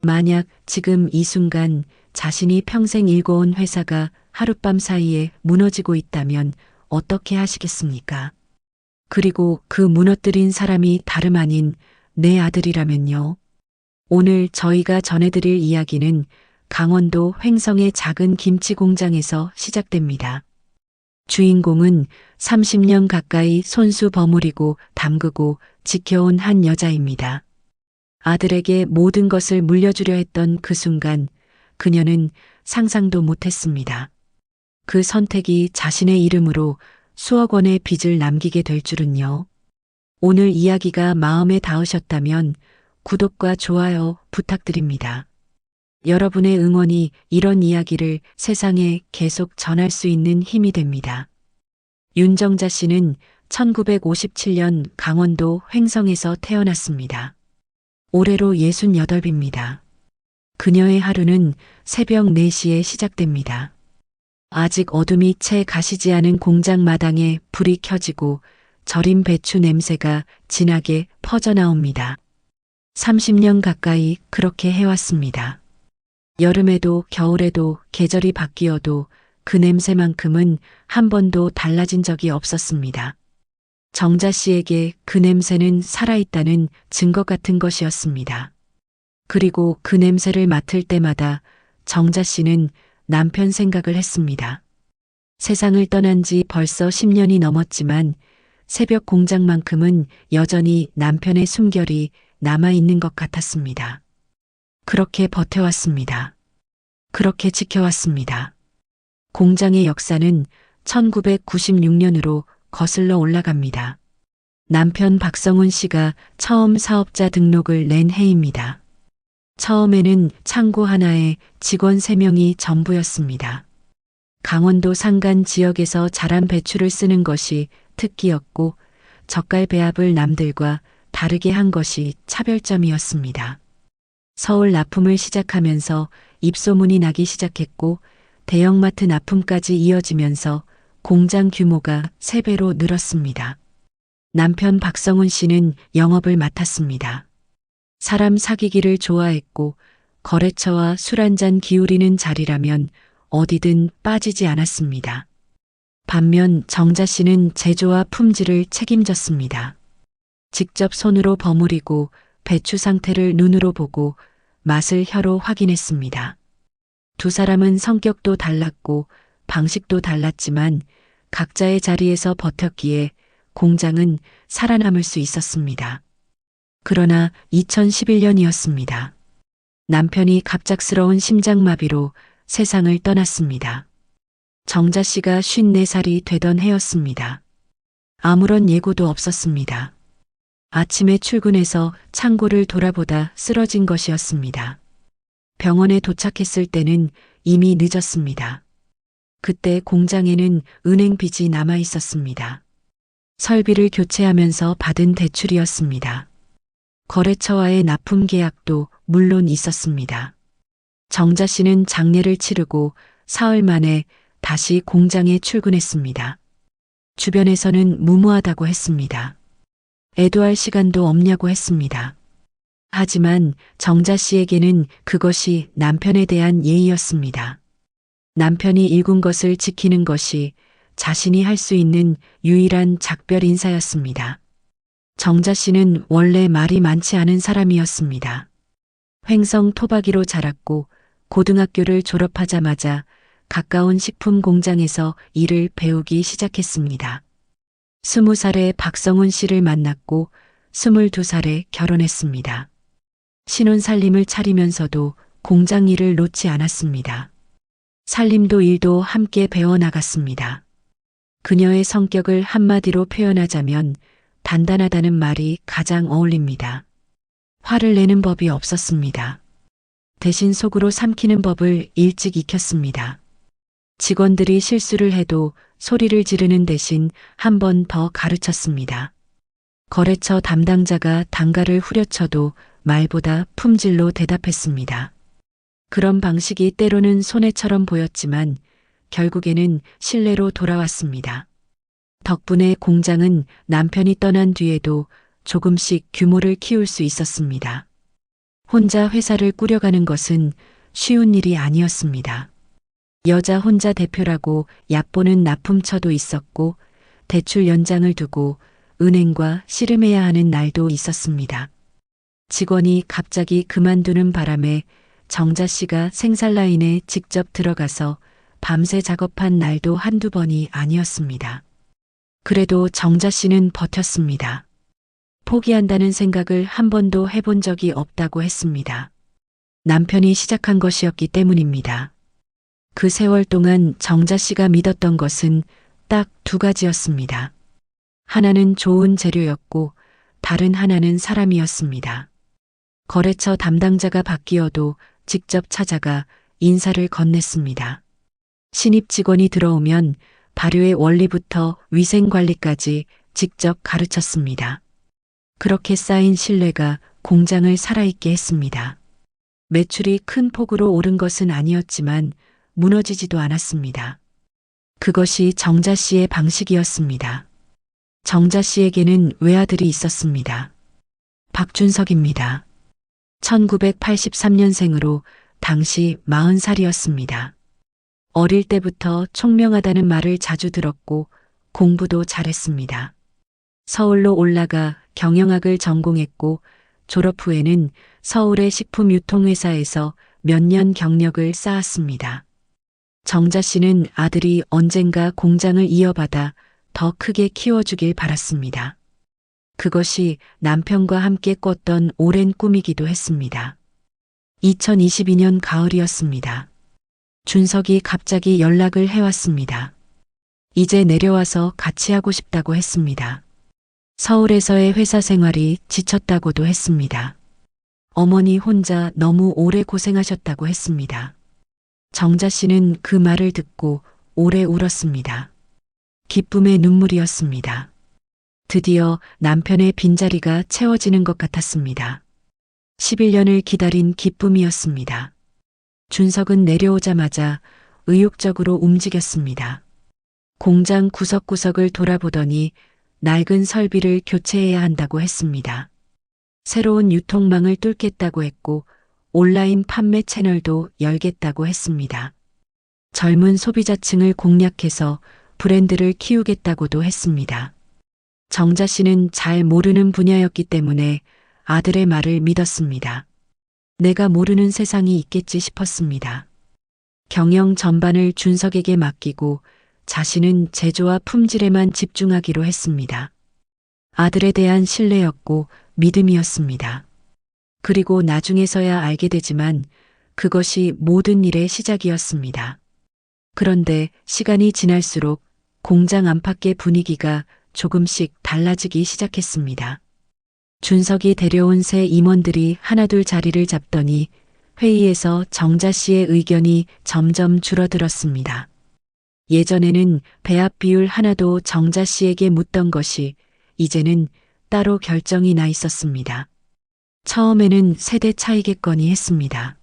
만약 지금 이 순간 자신이 평생 일궈온 회사가 하룻밤 사이에 무너지고 있다면 어떻게 하시겠습니까? 그리고 그 무너뜨린 사람이 다름 아닌 내 아들이라면요. 오늘 저희가 전해드릴 이야기는 강원도 횡성의 작은 김치 공장에서 시작됩니다. 주인공은 30년 가까이 손수 버무리고 담그고 지켜온 한 여자입니다. 아들에게 모든 것을 물려주려 했던 그 순간 그녀는 상상도 못했습니다. 그 선택이 자신의 이름으로 수억 원의 빚을 남기게 될 줄은요. 오늘 이야기가 마음에 닿으셨다면 구독과 좋아요 부탁드립니다. 여러분의 응원이 이런 이야기를 세상에 계속 전할 수 있는 힘이 됩니다. 윤정자 씨는 1957년 강원도 횡성에서 태어났습니다. 올해로 68입니다. 그녀의 하루는 새벽 4시에 시작됩니다. 아직 어둠이 채 가시지 않은 공장 마당에 불이 켜지고 절인 배추 냄새가 진하게 퍼져나옵니다. 30년 가까이 그렇게 해왔습니다. 여름에도 겨울에도 계절이 바뀌어도 그 냄새만큼은 한 번도 달라진 적이 없었습니다. 정자 씨에게 그 냄새는 살아있다는 증거 같은 것이었습니다. 그리고 그 냄새를 맡을 때마다 정자 씨는 남편 생각을 했습니다. 세상을 떠난 지 벌써 10년이 넘었지만 새벽 공장만큼은 여전히 남편의 숨결이 남아있는 것 같았습니다. 그렇게 버텨왔습니다. 그렇게 지켜왔습니다. 공장의 역사는 1996년으로 거슬러 올라갑니다. 남편 박성훈 씨가 처음 사업자 등록을 낸 해입니다. 처음에는 창고 하나에 직원 3명이 전부였습니다. 강원도 산간 지역에서 자란 배추를 쓰는 것이 특기였고 젓갈 배합을 남들과 다르게 한 것이 차별점이었습니다. 서울 납품을 시작하면서 입소문이 나기 시작했고 대형마트 납품까지 이어지면서 공장 규모가 3배로 늘었습니다. 남편 박성훈 씨는 영업을 맡았습니다. 사람 사귀기를 좋아했고 거래처와 술 한잔 기울이는 자리라면 어디든 빠지지 않았습니다. 반면 정자 씨는 제조와 품질을 책임졌습니다. 직접 손으로 버무리고 배추 상태를 눈으로 보고 맛을 혀로 확인했습니다. 두 사람은 성격도 달랐고 방식도 달랐지만 각자의 자리에서 버텼기에 공장은 살아남을 수 있었습니다. 그러나 2011년이었습니다. 남편이 갑작스러운 심장마비로 세상을 떠났습니다. 정자 씨가 54살이 되던 해였습니다. 아무런 예고도 없었습니다. 아침에 출근해서 창고를 돌아보다 쓰러진 것이었습니다. 병원에 도착했을 때는 이미 늦었습니다. 그때 공장에는 은행 빚이 남아 있었습니다. 설비를 교체하면서 받은 대출이었습니다. 거래처와의 납품 계약도 물론 있었습니다. 정자 씨는 장례를 치르고 사흘 만에 다시 공장에 출근했습니다. 주변에서는 무모하다고 했습니다. 애도할 시간도 없냐고 했습니다. 하지만 정자 씨에게는 그것이 남편에 대한 예의였습니다. 남편이 일군 것을 지키는 것이 자신이 할 수 있는 유일한 작별 인사였습니다. 정자 씨는 원래 말이 많지 않은 사람이었습니다. 횡성 토박이로 자랐고 고등학교를 졸업하자마자 가까운 식품 공장에서 일을 배우기 시작했습니다. 20살에 박성훈 씨를 만났고 22살에 결혼했습니다. 신혼 살림을 차리면서도 공장 일을 놓지 않았습니다. 살림도 일도 함께 배워나갔습니다. 그녀의 성격을 한마디로 표현하자면 단단하다는 말이 가장 어울립니다. 화를 내는 법이 없었습니다. 대신 속으로 삼키는 법을 일찍 익혔습니다. 직원들이 실수를 해도 소리를 지르는 대신 한 번 더 가르쳤습니다. 거래처 담당자가 단가를 후려쳐도 말보다 품질로 대답했습니다. 그런 방식이 때로는 손해처럼 보였지만 결국에는 신뢰로 돌아왔습니다. 덕분에 공장은 남편이 떠난 뒤에도 조금씩 규모를 키울 수 있었습니다. 혼자 회사를 꾸려가는 것은 쉬운 일이 아니었습니다. 여자 혼자 대표라고 얕보는 납품처도 있었고 대출 연장을 두고 은행과 씨름해야 하는 날도 있었습니다. 직원이 갑자기 그만두는 바람에 정자 씨가 생산 라인에 직접 들어가서 밤새 작업한 날도 한두 번이 아니었습니다. 그래도 정자 씨는 버텼습니다. 포기한다는 생각을 한 번도 해본 적이 없다고 했습니다. 남편이 시작한 것이었기 때문입니다. 그 세월 동안 정자 씨가 믿었던 것은 딱 두 가지였습니다. 하나는 좋은 재료였고 다른 하나는 사람이었습니다. 거래처 담당자가 바뀌어도 직접 찾아가 인사를 건넸습니다. 신입 직원이 들어오면 발효의 원리부터 위생관리까지 직접 가르쳤습니다. 그렇게 쌓인 신뢰가 공장을 살아있게 했습니다. 매출이 큰 폭으로 오른 것은 아니었지만 무너지지도 않았습니다. 그것이 정자 씨의 방식이었습니다. 정자 씨에게는 외아들이 있었습니다. 박준석입니다. 1983년생으로 당시 40살이었습니다. 어릴 때부터 총명하다는 말을 자주 들었고 공부도 잘했습니다. 서울로 올라가 경영학을 전공했고 졸업 후에는 서울의 식품유통회사에서 몇 년 경력을 쌓았습니다. 정자 씨는 아들이 언젠가 공장을 이어받아 더 크게 키워주길 바랐습니다. 그것이 남편과 함께 꿨던 오랜 꿈이기도 했습니다. 2022년 가을이었습니다. 준석이 갑자기 연락을 해왔습니다. 이제 내려와서 같이 하고 싶다고 했습니다. 서울에서의 회사 생활이 지쳤다고도 했습니다. 어머니 혼자 너무 오래 고생하셨다고 했습니다. 정자 씨는 그 말을 듣고 오래 울었습니다. 기쁨의 눈물이었습니다. 드디어 남편의 빈자리가 채워지는 것 같았습니다. 11년을 기다린 기쁨이었습니다. 준석은 내려오자마자 의욕적으로 움직였습니다. 공장 구석구석을 돌아보더니 낡은 설비를 교체해야 한다고 했습니다. 새로운 유통망을 뚫겠다고 했고 온라인 판매 채널도 열겠다고 했습니다. 젊은 소비자층을 공략해서 브랜드를 키우겠다고도 했습니다. 정자 씨는 잘 모르는 분야였기 때문에 아들의 말을 믿었습니다. 내가 모르는 세상이 있겠지 싶었습니다. 경영 전반을 준석에게 맡기고 자신은 제조와 품질에만 집중하기로 했습니다. 아들에 대한 신뢰였고 믿음이었습니다. 그리고 나중에서야 알게 되지만 그것이 모든 일의 시작이었습니다. 그런데 시간이 지날수록 공장 안팎의 분위기가 조금씩 달라지기 시작했습니다. 준석이 데려온 새 임원들이 하나둘 자리를 잡더니 회의에서 정자 씨의 의견이 점점 줄어들었습니다. 예전에는 배합 비율 하나도 정자 씨에게 묻던 것이 이제는 따로 결정이 나 있었습니다. 처음에는 세대 차이겠거니 했습니다.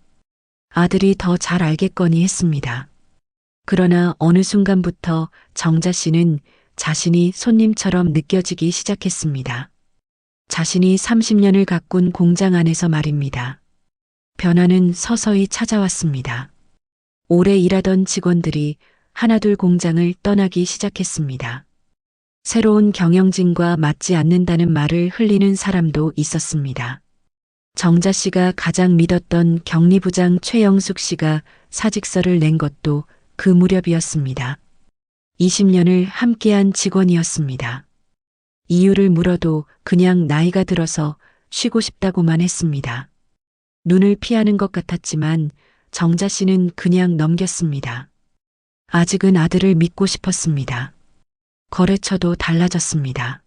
아들이 더 잘 알겠거니 했습니다. 그러나 어느 순간부터 정자 씨는 자신이 손님처럼 느껴지기 시작했습니다. 자신이 30년을 가꾼 공장 안에서 말입니다. 변화는 서서히 찾아왔습니다. 오래 일하던 직원들이 하나둘 공장을 떠나기 시작했습니다. 새로운 경영진과 맞지 않는다는 말을 흘리는 사람도 있었습니다. 정자 씨가 가장 믿었던 경리부장 최영숙 씨가 사직서를 낸 것도 그 무렵이었습니다. 20년을 함께한 직원이었습니다. 이유를 물어도 그냥 나이가 들어서 쉬고 싶다고만 했습니다. 눈을 피하는 것 같았지만 정자 씨는 그냥 넘겼습니다. 아직은 아들을 믿고 싶었습니다. 거래처도 달라졌습니다.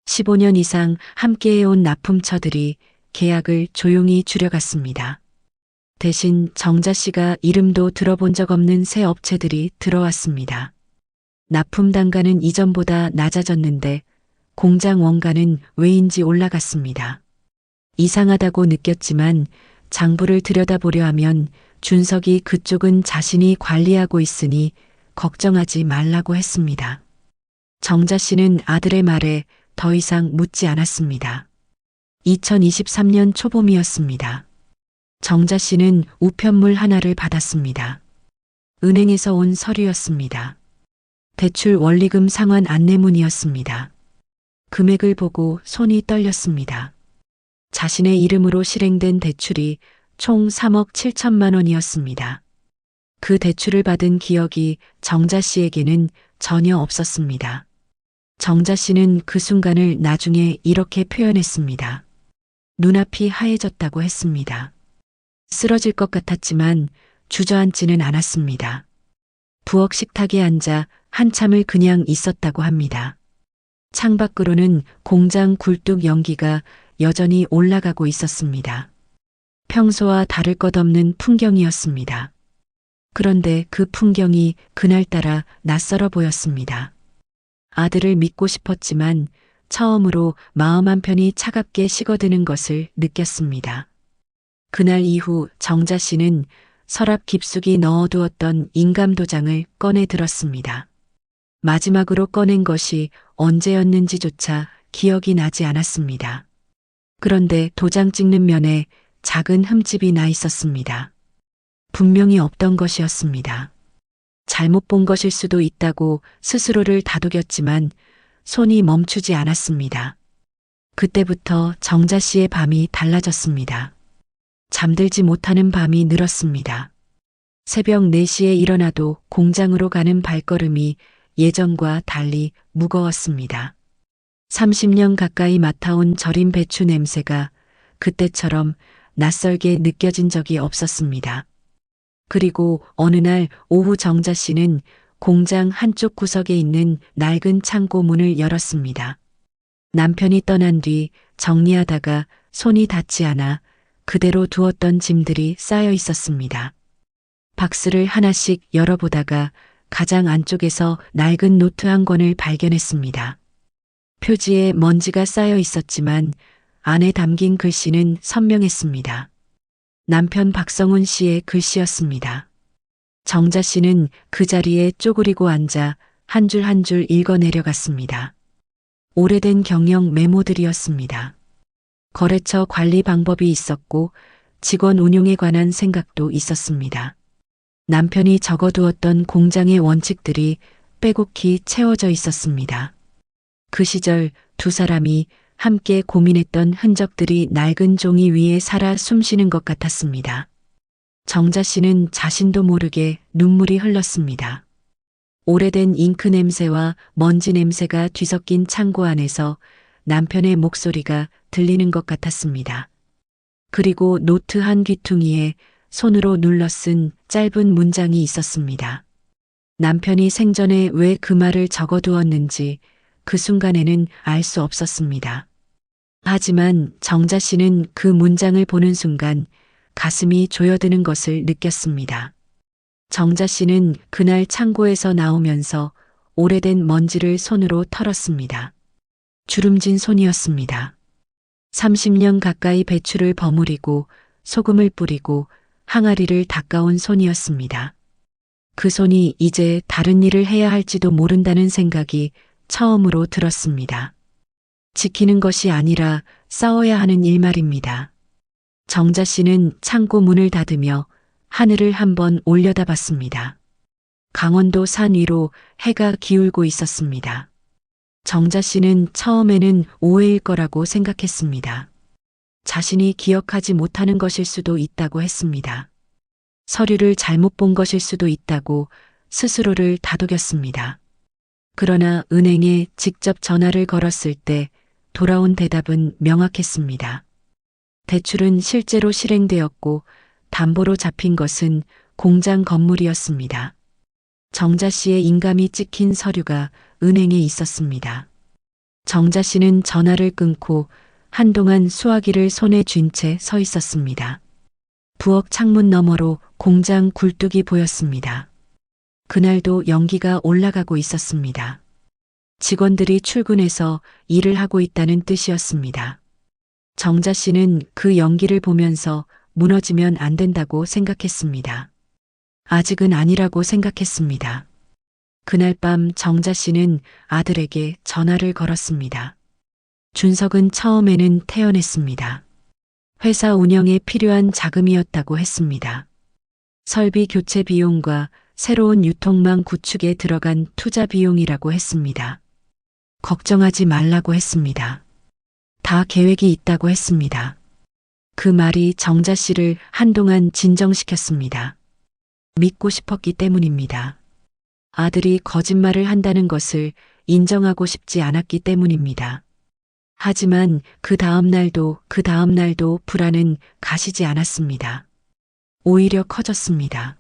15년 이상 함께해온 납품처들이 계약을 조용히 줄여갔습니다. 대신 정자 씨가 이름도 들어본 적 없는 새 업체들이 들어왔습니다. 납품 단가는 이전보다 낮아졌는데 공장 원가는 왜인지 올라갔습니다. 이상하다고 느꼈지만 장부를 들여다보려 하면 준석이 그쪽은 자신이 관리하고 있으니 걱정하지 말라고 했습니다. 정자 씨는 아들의 말에 더 이상 묻지 않았습니다. 2023년 초봄이었습니다. 정자 씨는 우편물 하나를 받았습니다. 은행에서 온 서류였습니다. 대출 원리금 상환 안내문이었습니다. 금액을 보고 손이 떨렸습니다. 자신의 이름으로 실행된 대출이 총 3억 7천만 원이었습니다. 그 대출을 받은 기억이 정자 씨에게는 전혀 없었습니다. 정자 씨는 그 순간을 나중에 이렇게 표현했습니다. 눈앞이 하얘졌다고 했습니다. 쓰러질 것 같았지만 주저앉지는 않았습니다. 부엌 식탁에 앉아 한참을 그냥 있었다고 합니다. 창밖으로는 공장 굴뚝 연기가 여전히 올라가고 있었습니다. 평소와 다를 것 없는 풍경이었습니다. 그런데 그 풍경이 그날따라 낯설어 보였습니다. 아들을 믿고 싶었지만 처음으로 마음 한편이 차갑게 식어드는 것을 느꼈습니다. 그날 이후 정자 씨는 서랍 깊숙이 넣어두었던 인감도장을 꺼내 들었습니다. 마지막으로 꺼낸 것이 언제였는지조차 기억이 나지 않았습니다. 그런데 도장 찍는 면에 작은 흠집이 나 있었습니다. 분명히 없던 것이었습니다. 잘못 본 것일 수도 있다고 스스로를 다독였지만 손이 멈추지 않았습니다. 그때부터 정자 씨의 밤이 달라졌습니다. 잠들지 못하는 밤이 늘었습니다. 새벽 4시에 일어나도 공장으로 가는 발걸음이 예전과 달리 무거웠습니다. 30년 가까이 맡아온 절인 배추 냄새가 그때처럼 낯설게 느껴진 적이 없었습니다. 그리고 어느 날 오후 정자 씨는 공장 한쪽 구석에 있는 낡은 창고 문을 열었습니다. 남편이 떠난 뒤 정리하다가 손이 닿지 않아 그대로 두었던 짐들이 쌓여 있었습니다. 박스를 하나씩 열어보다가 가장 안쪽에서 낡은 노트 한 권을 발견했습니다. 표지에 먼지가 쌓여 있었지만 안에 담긴 글씨는 선명했습니다. 남편 박성훈 씨의 글씨였습니다. 정자 씨는 그 자리에 쪼그리고 앉아 한 줄 한 줄 읽어 내려갔습니다. 오래된 경영 메모들이었습니다. 거래처 관리 방법이 있었고 직원 운용에 관한 생각도 있었습니다. 남편이 적어두었던 공장의 원칙들이 빼곡히 채워져 있었습니다. 그 시절 두 사람이 함께 고민했던 흔적들이 낡은 종이 위에 살아 숨쉬는 것 같았습니다. 정자 씨는 자신도 모르게 눈물이 흘렀습니다. 오래된 잉크 냄새와 먼지 냄새가 뒤섞인 창고 안에서 남편의 목소리가 들리는 것 같았습니다. 그리고 노트 한 귀퉁이에 손으로 눌러 쓴 짧은 문장이 있었습니다. 남편이 생전에 왜 그 말을 적어두었는지 그 순간에는 알 수 없었습니다. 하지만 정자 씨는 그 문장을 보는 순간 가슴이 조여드는 것을 느꼈습니다. 정자 씨는 그날 창고에서 나오면서 오래된 먼지를 손으로 털었습니다. 주름진 손이었습니다. 30년 가까이 배추를 버무리고 소금을 뿌리고 항아리를 닦아온 손이었습니다. 그 손이 이제 다른 일을 해야 할지도 모른다는 생각이 처음으로 들었습니다. 지키는 것이 아니라 싸워야 하는 일 말입니다. 정자 씨는 창고 문을 닫으며 하늘을 한번 올려다봤습니다. 강원도 산 위로 해가 기울고 있었습니다. 정자 씨는 처음에는 오해일 거라고 생각했습니다. 자신이 기억하지 못하는 것일 수도 있다고 했습니다. 서류를 잘못 본 것일 수도 있다고 스스로를 다독였습니다. 그러나 은행에 직접 전화를 걸었을 때 돌아온 대답은 명확했습니다. 대출은 실제로 실행되었고 담보로 잡힌 것은 공장 건물이었습니다. 정자 씨의 인감이 찍힌 서류가 은행에 있었습니다. 정자 씨는 전화를 끊고 한동안 수화기를 손에 쥔 채 서 있었습니다. 부엌 창문 너머로 공장 굴뚝이 보였습니다. 그날도 연기가 올라가고 있었습니다. 직원들이 출근해서 일을 하고 있다는 뜻이었습니다. 정자 씨는 그 연기를 보면서 무너지면 안 된다고 생각했습니다. 아직은 아니라고 생각했습니다. 그날 밤 정자 씨는 아들에게 전화를 걸었습니다. 준석은 처음에는 태연했습니다. 회사 운영에 필요한 자금이었다고 했습니다. 설비 교체 비용과 새로운 유통망 구축에 들어간 투자 비용이라고 했습니다. 걱정하지 말라고 했습니다. 다 계획이 있다고 했습니다. 그 말이 정자 씨를 한동안 진정시켰습니다. 믿고 싶었기 때문입니다. 아들이 거짓말을 한다는 것을 인정하고 싶지 않았기 때문입니다. 하지만 그 다음 날도 불안은 가시지 않았습니다. 오히려 커졌습니다.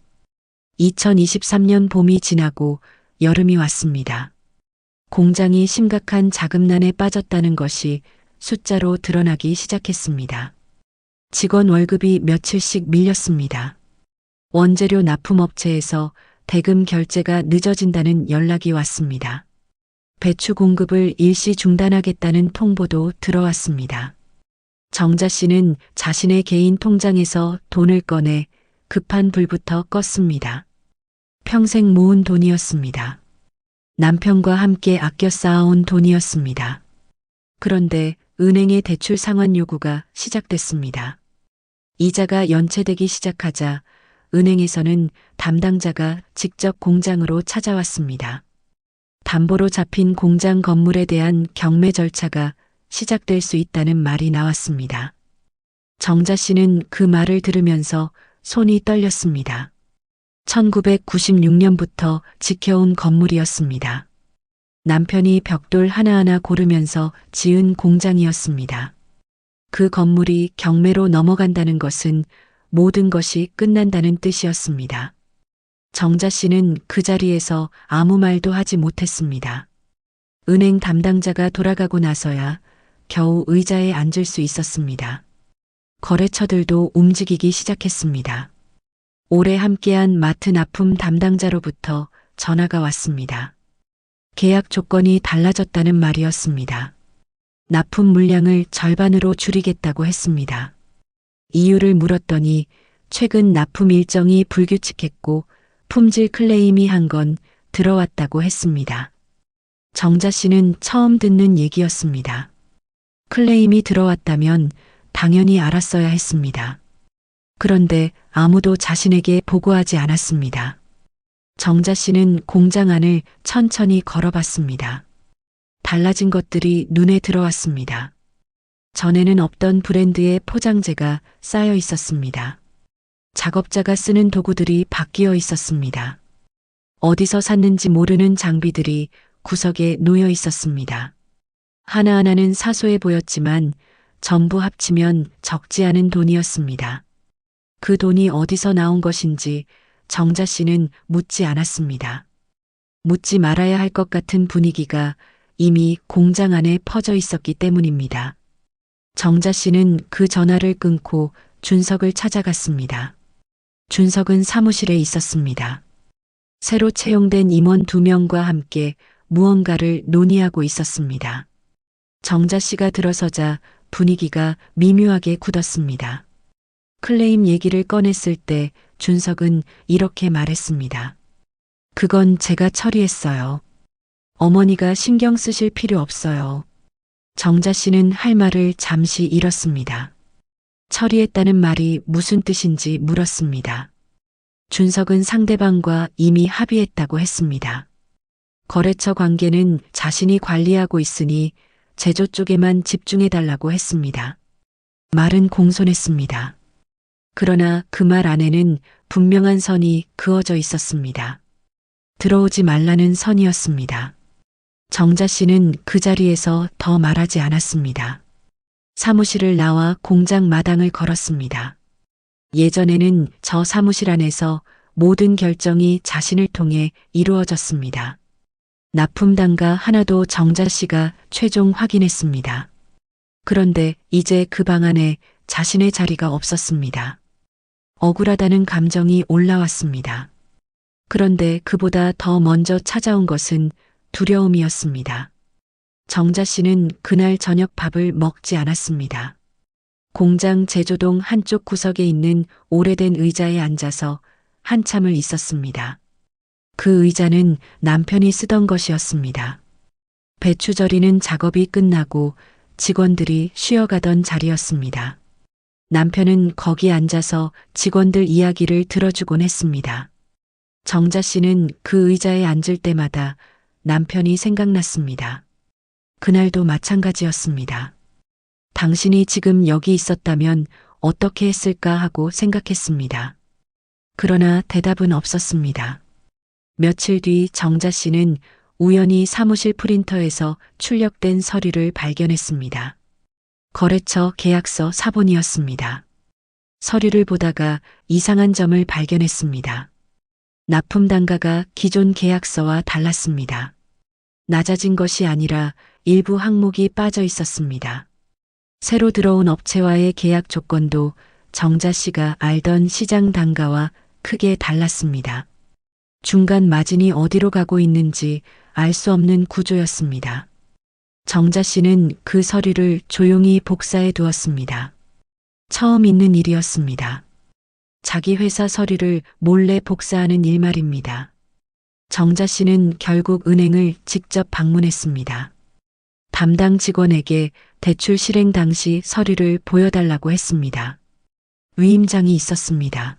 2023년 봄이 지나고 여름이 왔습니다. 공장이 심각한 자금난에 빠졌다는 것이 숫자로 드러나기 시작했습니다. 직원 월급이 며칠씩 밀렸습니다. 원재료 납품업체에서 대금 결제가 늦어진다는 연락이 왔습니다. 배추 공급을 일시 중단하겠다는 통보도 들어왔습니다. 정자 씨는 자신의 개인 통장에서 돈을 꺼내 급한 불부터 껐습니다. 평생 모은 돈이었습니다. 남편과 함께 아껴 쌓아온 돈이었습니다. 그런데 은행의 대출 상환 요구가 시작됐습니다. 이자가 연체되기 시작하자 은행에서는 담당자가 직접 공장으로 찾아왔습니다. 담보로 잡힌 공장 건물에 대한 경매 절차가 시작될 수 있다는 말이 나왔습니다. 정자 씨는 그 말을 들으면서 손이 떨렸습니다. 1996년부터 지켜온 건물이었습니다. 남편이 벽돌 하나하나 고르면서 지은 공장이었습니다. 그 건물이 경매로 넘어간다는 것은 모든 것이 끝난다는 뜻이었습니다. 정자 씨는 그 자리에서 아무 말도 하지 못했습니다. 은행 담당자가 돌아가고 나서야 겨우 의자에 앉을 수 있었습니다. 거래처들도 움직이기 시작했습니다. 오래 함께한 마트 납품 담당자로부터 전화가 왔습니다. 계약 조건이 달라졌다는 말이었습니다. 납품 물량을 절반으로 줄이겠다고 했습니다. 이유를 물었더니 최근 납품 일정이 불규칙했고 품질 클레임이 한 건 들어왔다고 했습니다. 정자 씨는 처음 듣는 얘기였습니다. 클레임이 들어왔다면 당연히 알았어야 했습니다. 그런데 아무도 자신에게 보고하지 않았습니다. 정자 씨는 공장 안을 천천히 걸어봤습니다. 달라진 것들이 눈에 들어왔습니다. 전에는 없던 브랜드의 포장재가 쌓여 있었습니다. 작업자가 쓰는 도구들이 바뀌어 있었습니다. 어디서 샀는지 모르는 장비들이 구석에 놓여 있었습니다. 하나하나는 사소해 보였지만 전부 합치면 적지 않은 돈이었습니다. 그 돈이 어디서 나온 것인지 정자 씨는 묻지 않았습니다. 묻지 말아야 할 것 같은 분위기가 이미 공장 안에 퍼져 있었기 때문입니다. 정자 씨는 그 전화를 끊고 준석을 찾아갔습니다. 준석은 사무실에 있었습니다. 새로 채용된 임원 2명과 함께 무언가를 논의하고 있었습니다. 정자 씨가 들어서자 분위기가 미묘하게 굳었습니다. 클레임 얘기를 꺼냈을 때 준석은 이렇게 말했습니다. 그건 제가 처리했어요. 어머니가 신경 쓰실 필요 없어요. 정자 씨는 할 말을 잠시 잃었습니다. 처리했다는 말이 무슨 뜻인지 물었습니다. 준석은 상대방과 이미 합의했다고 했습니다. 거래처 관계는 자신이 관리하고 있으니 제조 쪽에만 집중해달라고 했습니다. 말은 공손했습니다. 그러나 그 말 안에는 분명한 선이 그어져 있었습니다. 들어오지 말라는 선이었습니다. 정자 씨는 그 자리에서 더 말하지 않았습니다. 사무실을 나와 공장 마당을 걸었습니다. 예전에는 저 사무실 안에서 모든 결정이 자신을 통해 이루어졌습니다. 납품 단가 하나도 정자 씨가 최종 확인했습니다. 그런데 이제 그 방 안에 자신의 자리가 없었습니다. 억울하다는 감정이 올라왔습니다. 그런데 그보다 더 먼저 찾아온 것은 두려움이었습니다. 정자 씨는 그날 저녁 밥을 먹지 않았습니다. 공장 제조동 한쪽 구석에 있는 오래된 의자에 앉아서 한참을 있었습니다. 그 의자는 남편이 쓰던 것이었습니다. 배추 절이는 작업이 끝나고 직원들이 쉬어가던 자리였습니다. 남편은 거기 앉아서 직원들 이야기를 들어주곤 했습니다. 정자 씨는 그 의자에 앉을 때마다 남편이 생각났습니다. 그날도 마찬가지였습니다. 당신이 지금 여기 있었다면 어떻게 했을까 하고 생각했습니다. 그러나 대답은 없었습니다. 며칠 뒤 정자 씨는 우연히 사무실 프린터에서 출력된 서류를 발견했습니다. 거래처 계약서 사본이었습니다. 서류를 보다가 이상한 점을 발견했습니다. 납품 단가가 기존 계약서와 달랐습니다. 낮아진 것이 아니라 일부 항목이 빠져 있었습니다. 새로 들어온 업체와의 계약 조건도 정자 씨가 알던 시장 단가와 크게 달랐습니다. 중간 마진이 어디로 가고 있는지 알 수 없는 구조였습니다. 정자 씨는 그 서류를 조용히 복사해 두었습니다. 처음 있는 일이었습니다. 자기 회사 서류를 몰래 복사하는 일 말입니다. 정자 씨는 결국 은행을 직접 방문했습니다. 담당 직원에게 대출 실행 당시 서류를 보여달라고 했습니다. 위임장이 있었습니다.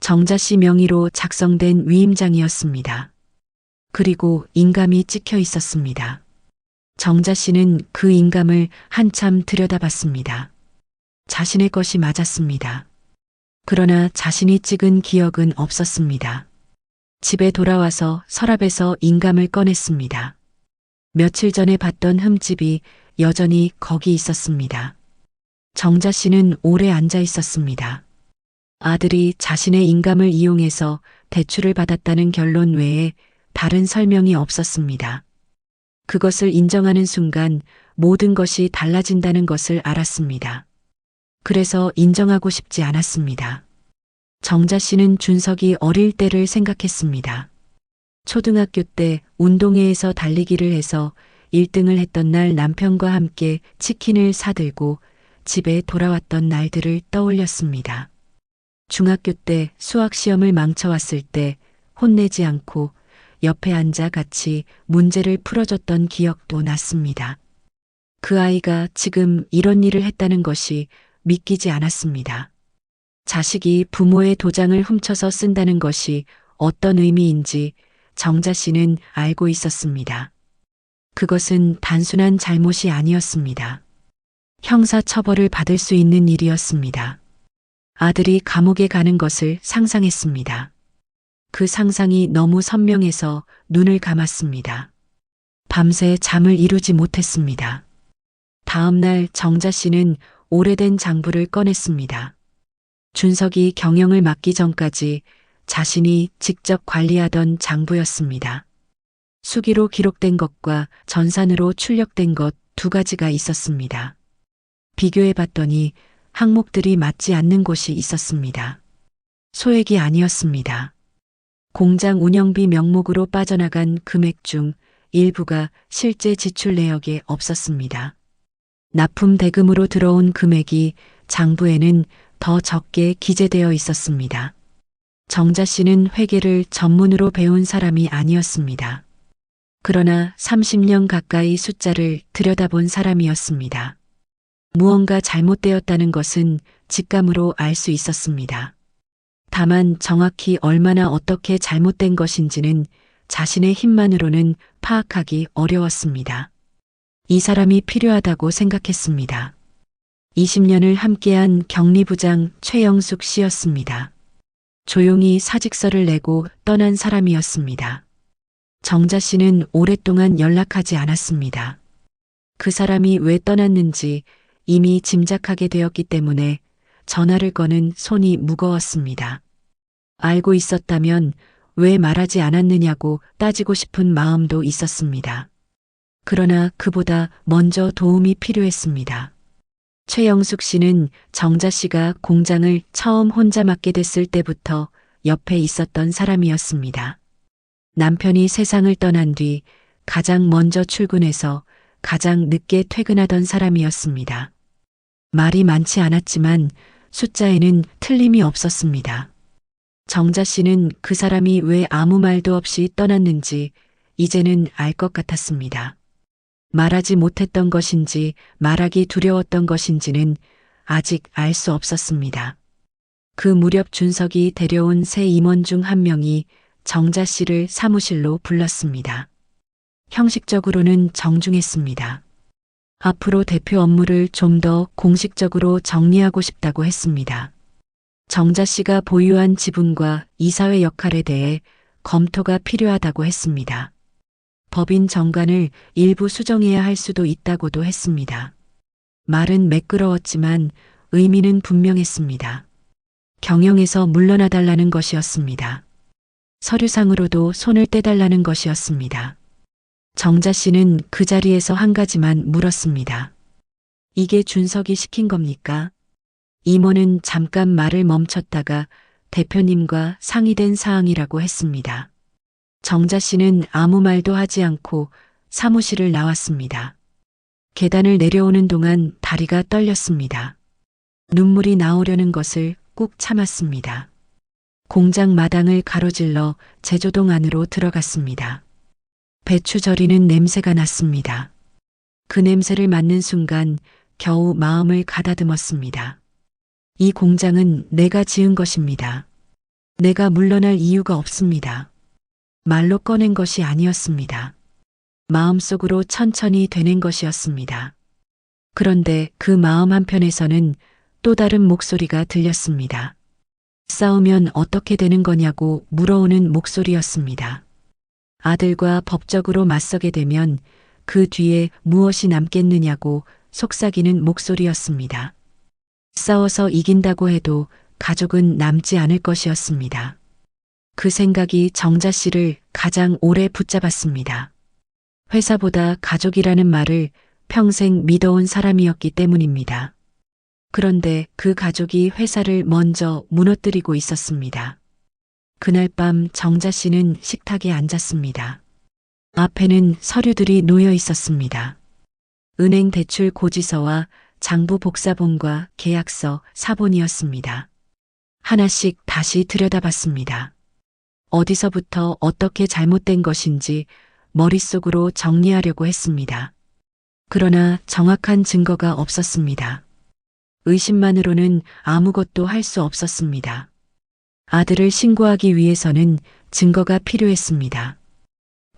정자 씨 명의로 작성된 위임장이었습니다. 그리고 인감이 찍혀 있었습니다. 정자 씨는 그 인감을 한참 들여다봤습니다. 자신의 것이 맞았습니다. 그러나 자신이 찍은 기억은 없었습니다. 집에 돌아와서 서랍에서 인감을 꺼냈습니다. 며칠 전에 봤던 흠집이 여전히 거기 있었습니다. 정자 씨는 오래 앉아 있었습니다. 아들이 자신의 인감을 이용해서 대출을 받았다는 결론 외에 다른 설명이 없었습니다. 그것을 인정하는 순간 모든 것이 달라진다는 것을 알았습니다. 그래서 인정하고 싶지 않았습니다. 정자 씨는 준석이 어릴 때를 생각했습니다. 초등학교 때 운동회에서 달리기를 해서 1등을 했던 날 남편과 함께 치킨을 사들고 집에 돌아왔던 날들을 떠올렸습니다. 중학교 때 수학 시험을 망쳐왔을 때 혼내지 않고 옆에 앉아 같이 문제를 풀어줬던 기억도 났습니다. 그 아이가 지금 이런 일을 했다는 것이 믿기지 않았습니다. 자식이 부모의 도장을 훔쳐서 쓴다는 것이 어떤 의미인지 정자 씨는 알고 있었습니다. 그것은 단순한 잘못이 아니었습니다. 형사 처벌을 받을 수 있는 일이었습니다. 아들이 감옥에 가는 것을 상상했습니다. 그 상상이 너무 선명해서 눈을 감았습니다. 밤새 잠을 이루지 못했습니다. 다음 날 정자 씨는 오래된 장부를 꺼냈습니다. 준석이 경영을 맡기 전까지 자신이 직접 관리하던 장부였습니다. 수기로 기록된 것과 전산으로 출력된 것 두 가지가 있었습니다. 비교해 봤더니 항목들이 맞지 않는 곳이 있었습니다. 소액이 아니었습니다. 공장 운영비 명목으로 빠져나간 금액 중 일부가 실제 지출 내역에 없었습니다. 납품 대금으로 들어온 금액이 장부에는 더 적게 기재되어 있었습니다. 정자 씨는 회계를 전문으로 배운 사람이 아니었습니다. 그러나 30년 가까이 숫자를 들여다본 사람이었습니다. 무언가 잘못되었다는 것은 직감으로 알 수 있었습니다. 다만 정확히 얼마나 어떻게 잘못된 것인지는 자신의 힘만으로는 파악하기 어려웠습니다. 이 사람이 필요하다고 생각했습니다. 20년을 함께한 격리부장 최영숙 씨였습니다. 조용히 사직서를 내고 떠난 사람이었습니다. 정자 씨는 오랫동안 연락하지 않았습니다. 그 사람이 왜 떠났는지 이미 짐작하게 되었기 때문에 전화를 거는 손이 무거웠습니다. 알고 있었다면 왜 말하지 않았느냐고 따지고 싶은 마음도 있었습니다. 그러나 그보다 먼저 도움이 필요했습니다. 최영숙 씨는 정자 씨가 공장을 처음 혼자 맡게 됐을 때부터 옆에 있었던 사람이었습니다. 남편이 세상을 떠난 뒤 가장 먼저 출근해서 가장 늦게 퇴근하던 사람이었습니다. 말이 많지 않았지만 숫자에는 틀림이 없었습니다. 정자 씨는 그 사람이 왜 아무 말도 없이 떠났는지 이제는 알 것 같았습니다. 말하지 못했던 것인지 말하기 두려웠던 것인지는 아직 알 수 없었습니다. 그 무렵 준석이 데려온 새 임원 중 한 명이 정자 씨를 사무실로 불렀습니다. 형식적으로는 정중했습니다. 앞으로 대표 업무를 좀 더 공식적으로 정리하고 싶다고 했습니다. 정자 씨가 보유한 지분과 이사회 역할에 대해 검토가 필요하다고 했습니다. 법인 정관을 일부 수정해야 할 수도 있다고도 했습니다. 말은 매끄러웠지만 의미는 분명했습니다. 경영에서 물러나달라는 것이었습니다. 서류상으로도 손을 떼달라는 것이었습니다. 정자 씨는 그 자리에서 한 가지만 물었습니다. 이게 준석이 시킨 겁니까? 임원은 잠깐 말을 멈췄다가 대표님과 상의된 사항이라고 했습니다. 정자 씨는 아무 말도 하지 않고 사무실을 나왔습니다. 계단을 내려오는 동안 다리가 떨렸습니다. 눈물이 나오려는 것을 꾹 참았습니다. 공장 마당을 가로질러 제조동 안으로 들어갔습니다. 배추 절이는 냄새가 났습니다. 그 냄새를 맡는 순간 겨우 마음을 가다듬었습니다. 이 공장은 내가 지은 것입니다. 내가 물러날 이유가 없습니다. 말로 꺼낸 것이 아니었습니다. 마음속으로 천천히 되낸 것이었습니다. 그런데 그 마음 한편에서는 또 다른 목소리가 들렸습니다. 싸우면 어떻게 되는 거냐고 물어오는 목소리였습니다. 아들과 법적으로 맞서게 되면 그 뒤에 무엇이 남겠느냐고 속삭이는 목소리였습니다. 싸워서 이긴다고 해도 가족은 남지 않을 것이었습니다. 그 생각이 정자 씨를 가장 오래 붙잡았습니다. 회사보다 가족이라는 말을 평생 믿어온 사람이었기 때문입니다. 그런데 그 가족이 회사를 먼저 무너뜨리고 있었습니다. 그날 밤 정자 씨는 식탁에 앉았습니다. 앞에는 서류들이 놓여 있었습니다. 은행 대출 고지서와 장부 복사본과 계약서, 사본이었습니다. 하나씩 다시 들여다봤습니다. 어디서부터 어떻게 잘못된 것인지 머릿속으로 정리하려고 했습니다. 그러나 정확한 증거가 없었습니다. 의심만으로는 아무것도 할 수 없었습니다. 아들을 신고하기 위해서는 증거가 필요했습니다.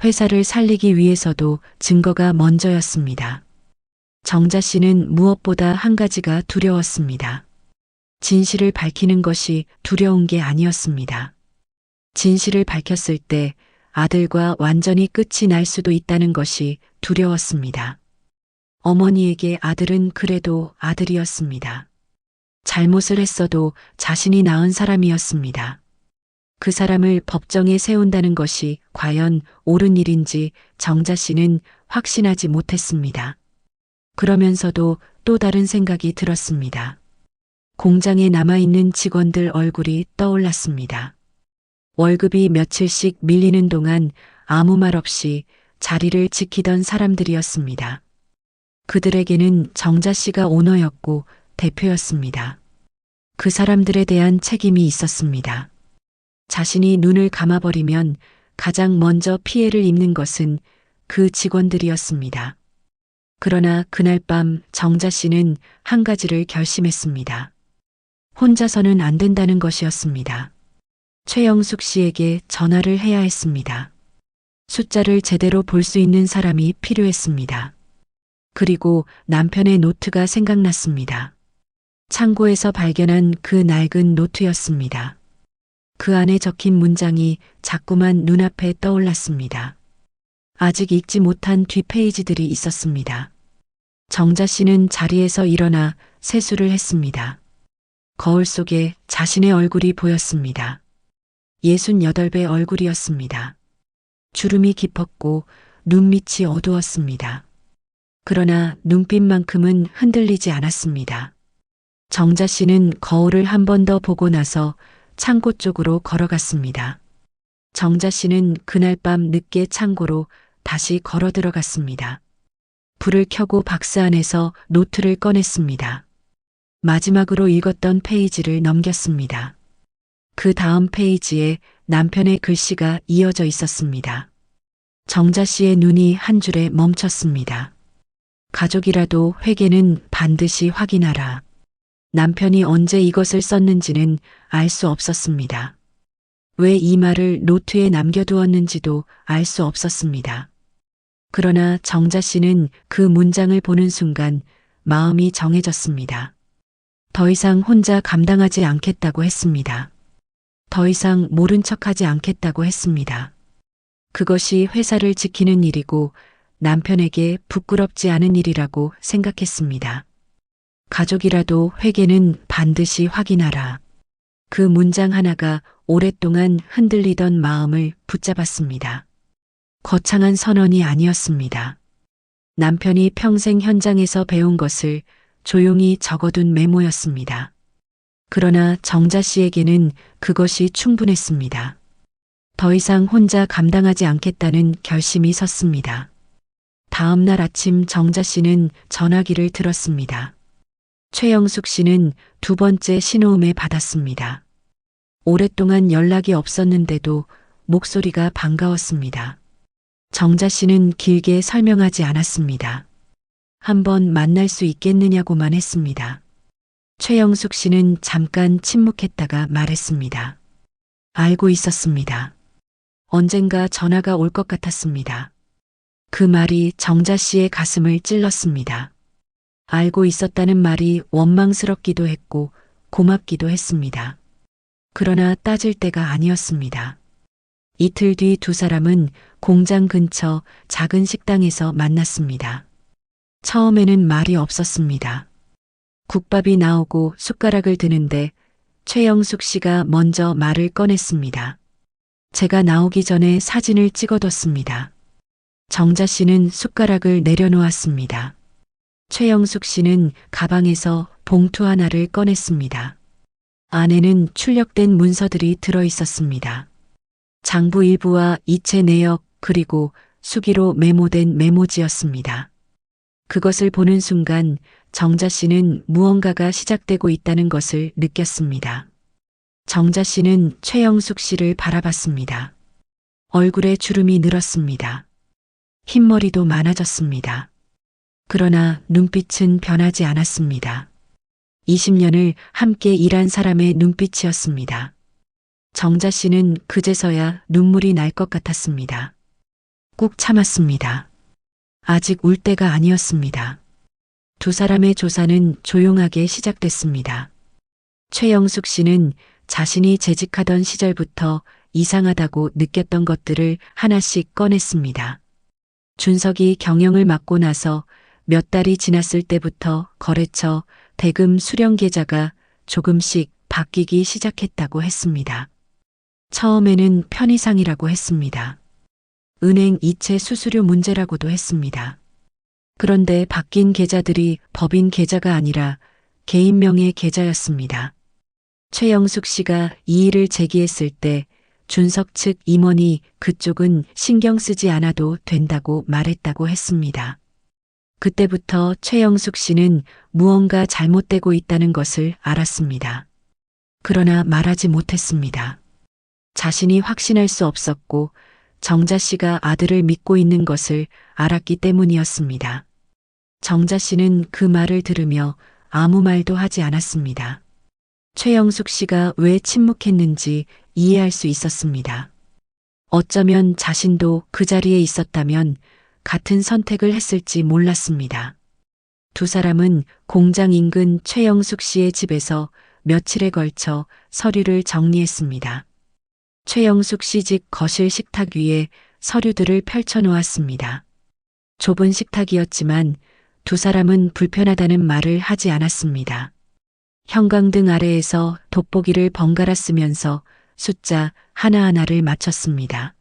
회사를 살리기 위해서도 증거가 먼저였습니다. 정자 씨는 무엇보다 한 가지가 두려웠습니다. 진실을 밝히는 것이 두려운 게 아니었습니다. 진실을 밝혔을 때 아들과 완전히 끝이 날 수도 있다는 것이 두려웠습니다. 어머니에게 아들은 그래도 아들이었습니다. 잘못을 했어도 자신이 낳은 사람이었습니다. 그 사람을 법정에 세운다는 것이 과연 옳은 일인지 정자 씨는 확신하지 못했습니다. 그러면서도 또 다른 생각이 들었습니다. 공장에 남아있는 직원들 얼굴이 떠올랐습니다. 월급이 며칠씩 밀리는 동안 아무 말 없이 자리를 지키던 사람들이었습니다. 그들에게는 정자 씨가 오너였고 대표였습니다. 그 사람들에 대한 책임이 있었습니다. 자신이 눈을 감아버리면 가장 먼저 피해를 입는 것은 그 직원들이었습니다. 그러나 그날 밤 정자 씨는 한 가지를 결심했습니다. 혼자서는 안 된다는 것이었습니다. 최영숙 씨에게 전화를 해야 했습니다. 숫자를 제대로 볼 수 있는 사람이 필요했습니다. 그리고 남편의 노트가 생각났습니다. 창고에서 발견한 그 낡은 노트였습니다. 그 안에 적힌 문장이 자꾸만 눈앞에 떠올랐습니다. 아직 읽지 못한 뒷페이지들이 있었습니다. 정자 씨는 자리에서 일어나 세수를 했습니다. 거울 속에 자신의 얼굴이 보였습니다. 68배 얼굴이었습니다. 주름이 깊었고 눈밑이 어두웠습니다. 그러나 눈빛만큼은 흔들리지 않았습니다. 정자 씨는 거울을 한 번 더 보고 나서 창고 쪽으로 걸어갔습니다. 정자 씨는 그날 밤 늦게 창고로 다시 걸어 들어갔습니다. 불을 켜고 박스 안에서 노트를 꺼냈습니다. 마지막으로 읽었던 페이지를 넘겼습니다. 그 다음 페이지에 남편의 글씨가 이어져 있었습니다. 정자 씨의 눈이 한 줄에 멈췄습니다. 가족이라도 회계는 반드시 확인하라. 남편이 언제 이것을 썼는지는 알 수 없었습니다. 왜 이 말을 노트에 남겨두었는지도 알 수 없었습니다. 그러나 정자 씨는 그 문장을 보는 순간 마음이 정해졌습니다. 더 이상 혼자 감당하지 않겠다고 했습니다. 더 이상 모른 척하지 않겠다고 했습니다. 그것이 회사를 지키는 일이고 남편에게 부끄럽지 않은 일이라고 생각했습니다. 가족이라도 회계는 반드시 확인하라. 그 문장 하나가 오랫동안 흔들리던 마음을 붙잡았습니다. 거창한 선언이 아니었습니다. 남편이 평생 현장에서 배운 것을 조용히 적어둔 메모였습니다. 그러나 정자 씨에게는 그것이 충분했습니다. 더 이상 혼자 감당하지 않겠다는 결심이 섰습니다. 다음 날 아침 정자 씨는 전화기를 들었습니다. 최영숙 씨는 두 번째 신호음에 받았습니다. 오랫동안 연락이 없었는데도 목소리가 반가웠습니다. 정자 씨는 길게 설명하지 않았습니다. 한번 만날 수 있겠느냐고만 했습니다. 최영숙 씨는 잠깐 침묵했다가 말했습니다. 알고 있었습니다. 언젠가 전화가 올 것 같았습니다. 그 말이 정자 씨의 가슴을 찔렀습니다. 알고 있었다는 말이 원망스럽기도 했고 고맙기도 했습니다. 그러나 따질 때가 아니었습니다. 이틀 뒤 두 사람은 공장 근처 작은 식당에서 만났습니다. 처음에는 말이 없었습니다. 국밥이 나오고 숟가락을 드는데 최영숙 씨가 먼저 말을 꺼냈습니다. 제가 나오기 전에 사진을 찍어뒀습니다. 정자 씨는 숟가락을 내려놓았습니다. 최영숙 씨는 가방에서 봉투 하나를 꺼냈습니다. 안에는 출력된 문서들이 들어 있었습니다. 장부 일부와 이체 내역 그리고 수기로 메모된 메모지였습니다. 그것을 보는 순간 정자 씨는 무언가가 시작되고 있다는 것을 느꼈습니다. 정자 씨는 최영숙 씨를 바라봤습니다. 얼굴에 주름이 늘었습니다. 흰머리도 많아졌습니다. 그러나 눈빛은 변하지 않았습니다. 20년을 함께 일한 사람의 눈빛이었습니다. 정자 씨는 그제서야 눈물이 날 것 같았습니다. 꾹 참았습니다. 아직 울 때가 아니었습니다. 두 사람의 조사는 조용하게 시작됐습니다. 최영숙 씨는 자신이 재직하던 시절부터 이상하다고 느꼈던 것들을 하나씩 꺼냈습니다. 준석이 경영을 맡고 나서 몇 달이 지났을 때부터 거래처 대금 수령 계좌가 조금씩 바뀌기 시작했다고 했습니다. 처음에는 편의상이라고 했습니다. 은행 이체 수수료 문제라고도 했습니다. 그런데 바뀐 계좌들이 법인 계좌가 아니라 개인명의 계좌였습니다. 최영숙 씨가 이 일을 제기했을 때 준석 측 임원이 그쪽은 신경 쓰지 않아도 된다고 말했다고 했습니다. 그때부터 최영숙 씨는 무언가 잘못되고 있다는 것을 알았습니다. 그러나 말하지 못했습니다. 자신이 확신할 수 없었고 정자 씨가 아들을 믿고 있는 것을 알았기 때문이었습니다. 정자 씨는 그 말을 들으며 아무 말도 하지 않았습니다. 최영숙 씨가 왜 침묵했는지 이해할 수 있었습니다. 어쩌면 자신도 그 자리에 있었다면 같은 선택을 했을지 몰랐습니다. 두 사람은 공장 인근 최영숙 씨의 집에서 며칠에 걸쳐 서류를 정리했습니다. 최영숙 씨 집 거실 식탁 위에 서류들을 펼쳐놓았습니다. 좁은 식탁이었지만 두 사람은 불편하다는 말을 하지 않았습니다. 형광등 아래에서 돋보기를 번갈아 쓰면서 숫자 하나하나를 맞췄습니다.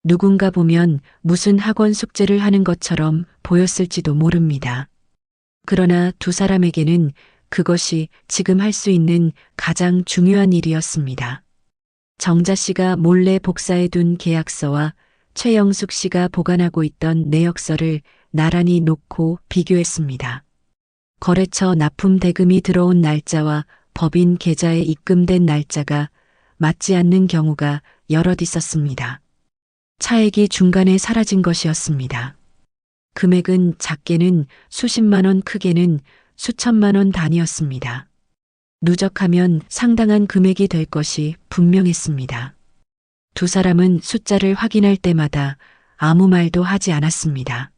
누군가 보면 무슨 학원 숙제를 하는 것처럼 보였을지도 모릅니다. 그러나 두 사람에게는 그것이 지금 할 수 있는 가장 중요한 일이었습니다. 정자 씨가 몰래 복사해둔 계약서와 최영숙 씨가 보관하고 있던 내역서를 나란히 놓고 비교했습니다. 거래처 납품 대금이 들어온 날짜와 법인 계좌에 입금된 날짜가 맞지 않는 경우가 여럿 있었습니다. 차액이 중간에 사라진 것이었습니다. 금액은 작게는 수십만 원, 크게는 수천만 원 단위였습니다. 누적하면 상당한 금액이 될 것이 분명했습니다. 두 사람은 숫자를 확인할 때마다 아무 말도 하지 않았습니다.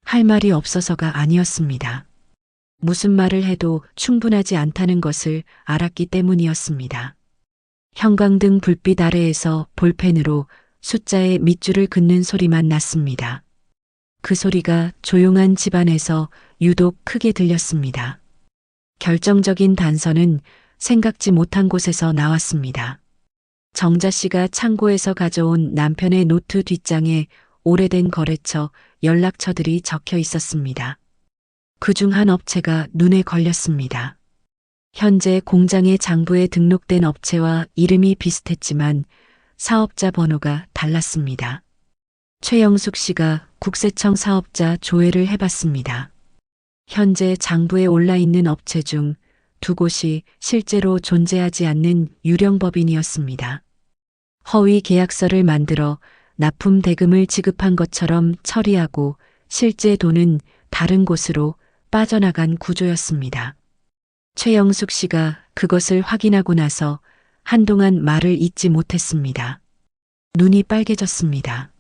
할 말이 없어서가 아니었습니다. 무슨 말을 해도 충분하지 않다는 것을 알았기 때문이었습니다. 형광등 불빛 아래에서 볼펜으로 숫자의 밑줄을 긋는 소리만 났습니다. 그 소리가 조용한 집안에서 유독 크게 들렸습니다. 결정적인 단서는 생각지 못한 곳에서 나왔습니다. 정자 씨가 창고에서 가져온 남편의 노트 뒷장에 오래된 거래처, 연락처들이 적혀 있었습니다. 그중 한 업체가 눈에 걸렸습니다. 현재 공장의 장부에 등록된 업체와 이름이 비슷했지만 사업자 번호가 달랐습니다. 최영숙 씨가 국세청 사업자 조회를 해봤습니다. 현재 장부에 올라있는 업체 중 두 곳이 실제로 존재하지 않는 유령법인이었습니다. 허위 계약서를 만들어 납품 대금을 지급한 것처럼 처리하고 실제 돈은 다른 곳으로 빠져나간 구조였습니다. 최영숙 씨가 그것을 확인하고 나서 한동안 말을 잇지 못했습니다. 눈이 빨개졌습니다.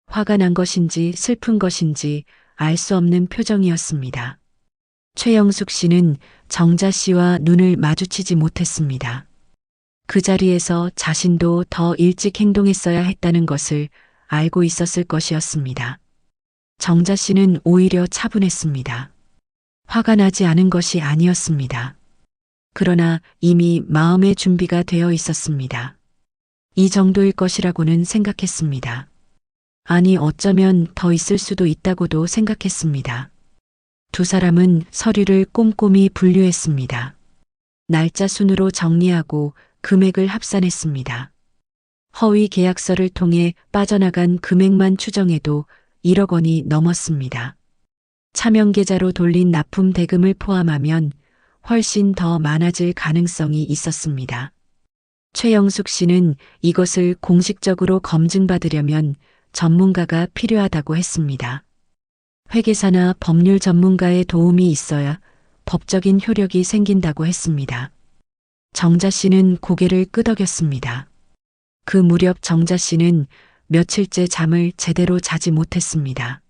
화가 난 것인지 슬픈 것인지 알 수 없는 표정이었습니다. 최영숙 씨는 정자 씨와 눈을 마주치지 못했습니다. 그 자리에서 자신도 더 일찍 행동했어야 했다는 것을 알고 있었을 것이었습니다. 정자 씨는 오히려 차분했습니다. 화가 나지 않은 것이 아니었습니다. 그러나 이미 마음의 준비가 되어 있었습니다. 이 정도일 것이라고는 생각했습니다. 아니, 어쩌면 더 있을 수도 있다고도 생각했습니다. 두 사람은 서류를 꼼꼼히 분류했습니다. 날짜 순으로 정리하고 금액을 합산했습니다. 허위 계약서를 통해 빠져나간 금액만 추정해도 1억 원이 넘었습니다. 차명 계좌로 돌린 납품 대금을 포함하면 훨씬 더 많아질 가능성이 있었습니다. 최영숙 씨는 이것을 공식적으로 검증받으려면 전문가가 필요하다고 했습니다. 회계사나 법률 전문가의 도움이 있어야 법적인 효력이 생긴다고 했습니다. 정자 씨는 고개를 끄덕였습니다. 그 무렵 정자 씨는 며칠째 잠을 제대로 자지 못했습니다.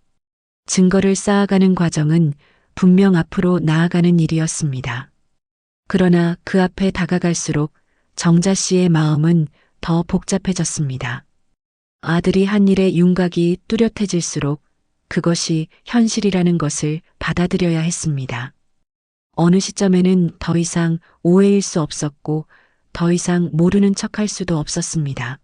증거를 쌓아가는 과정은 분명 앞으로 나아가는 일이었습니다. 그러나 그 앞에 다가갈수록 정자 씨의 마음은 더 복잡해졌습니다. 아들이 한 일의 윤곽이 뚜렷해질수록 그것이 현실이라는 것을 받아들여야 했습니다. 어느 시점에는 더 이상 오해일 수 없었고 더 이상 모르는 척할 수도 없었습니다.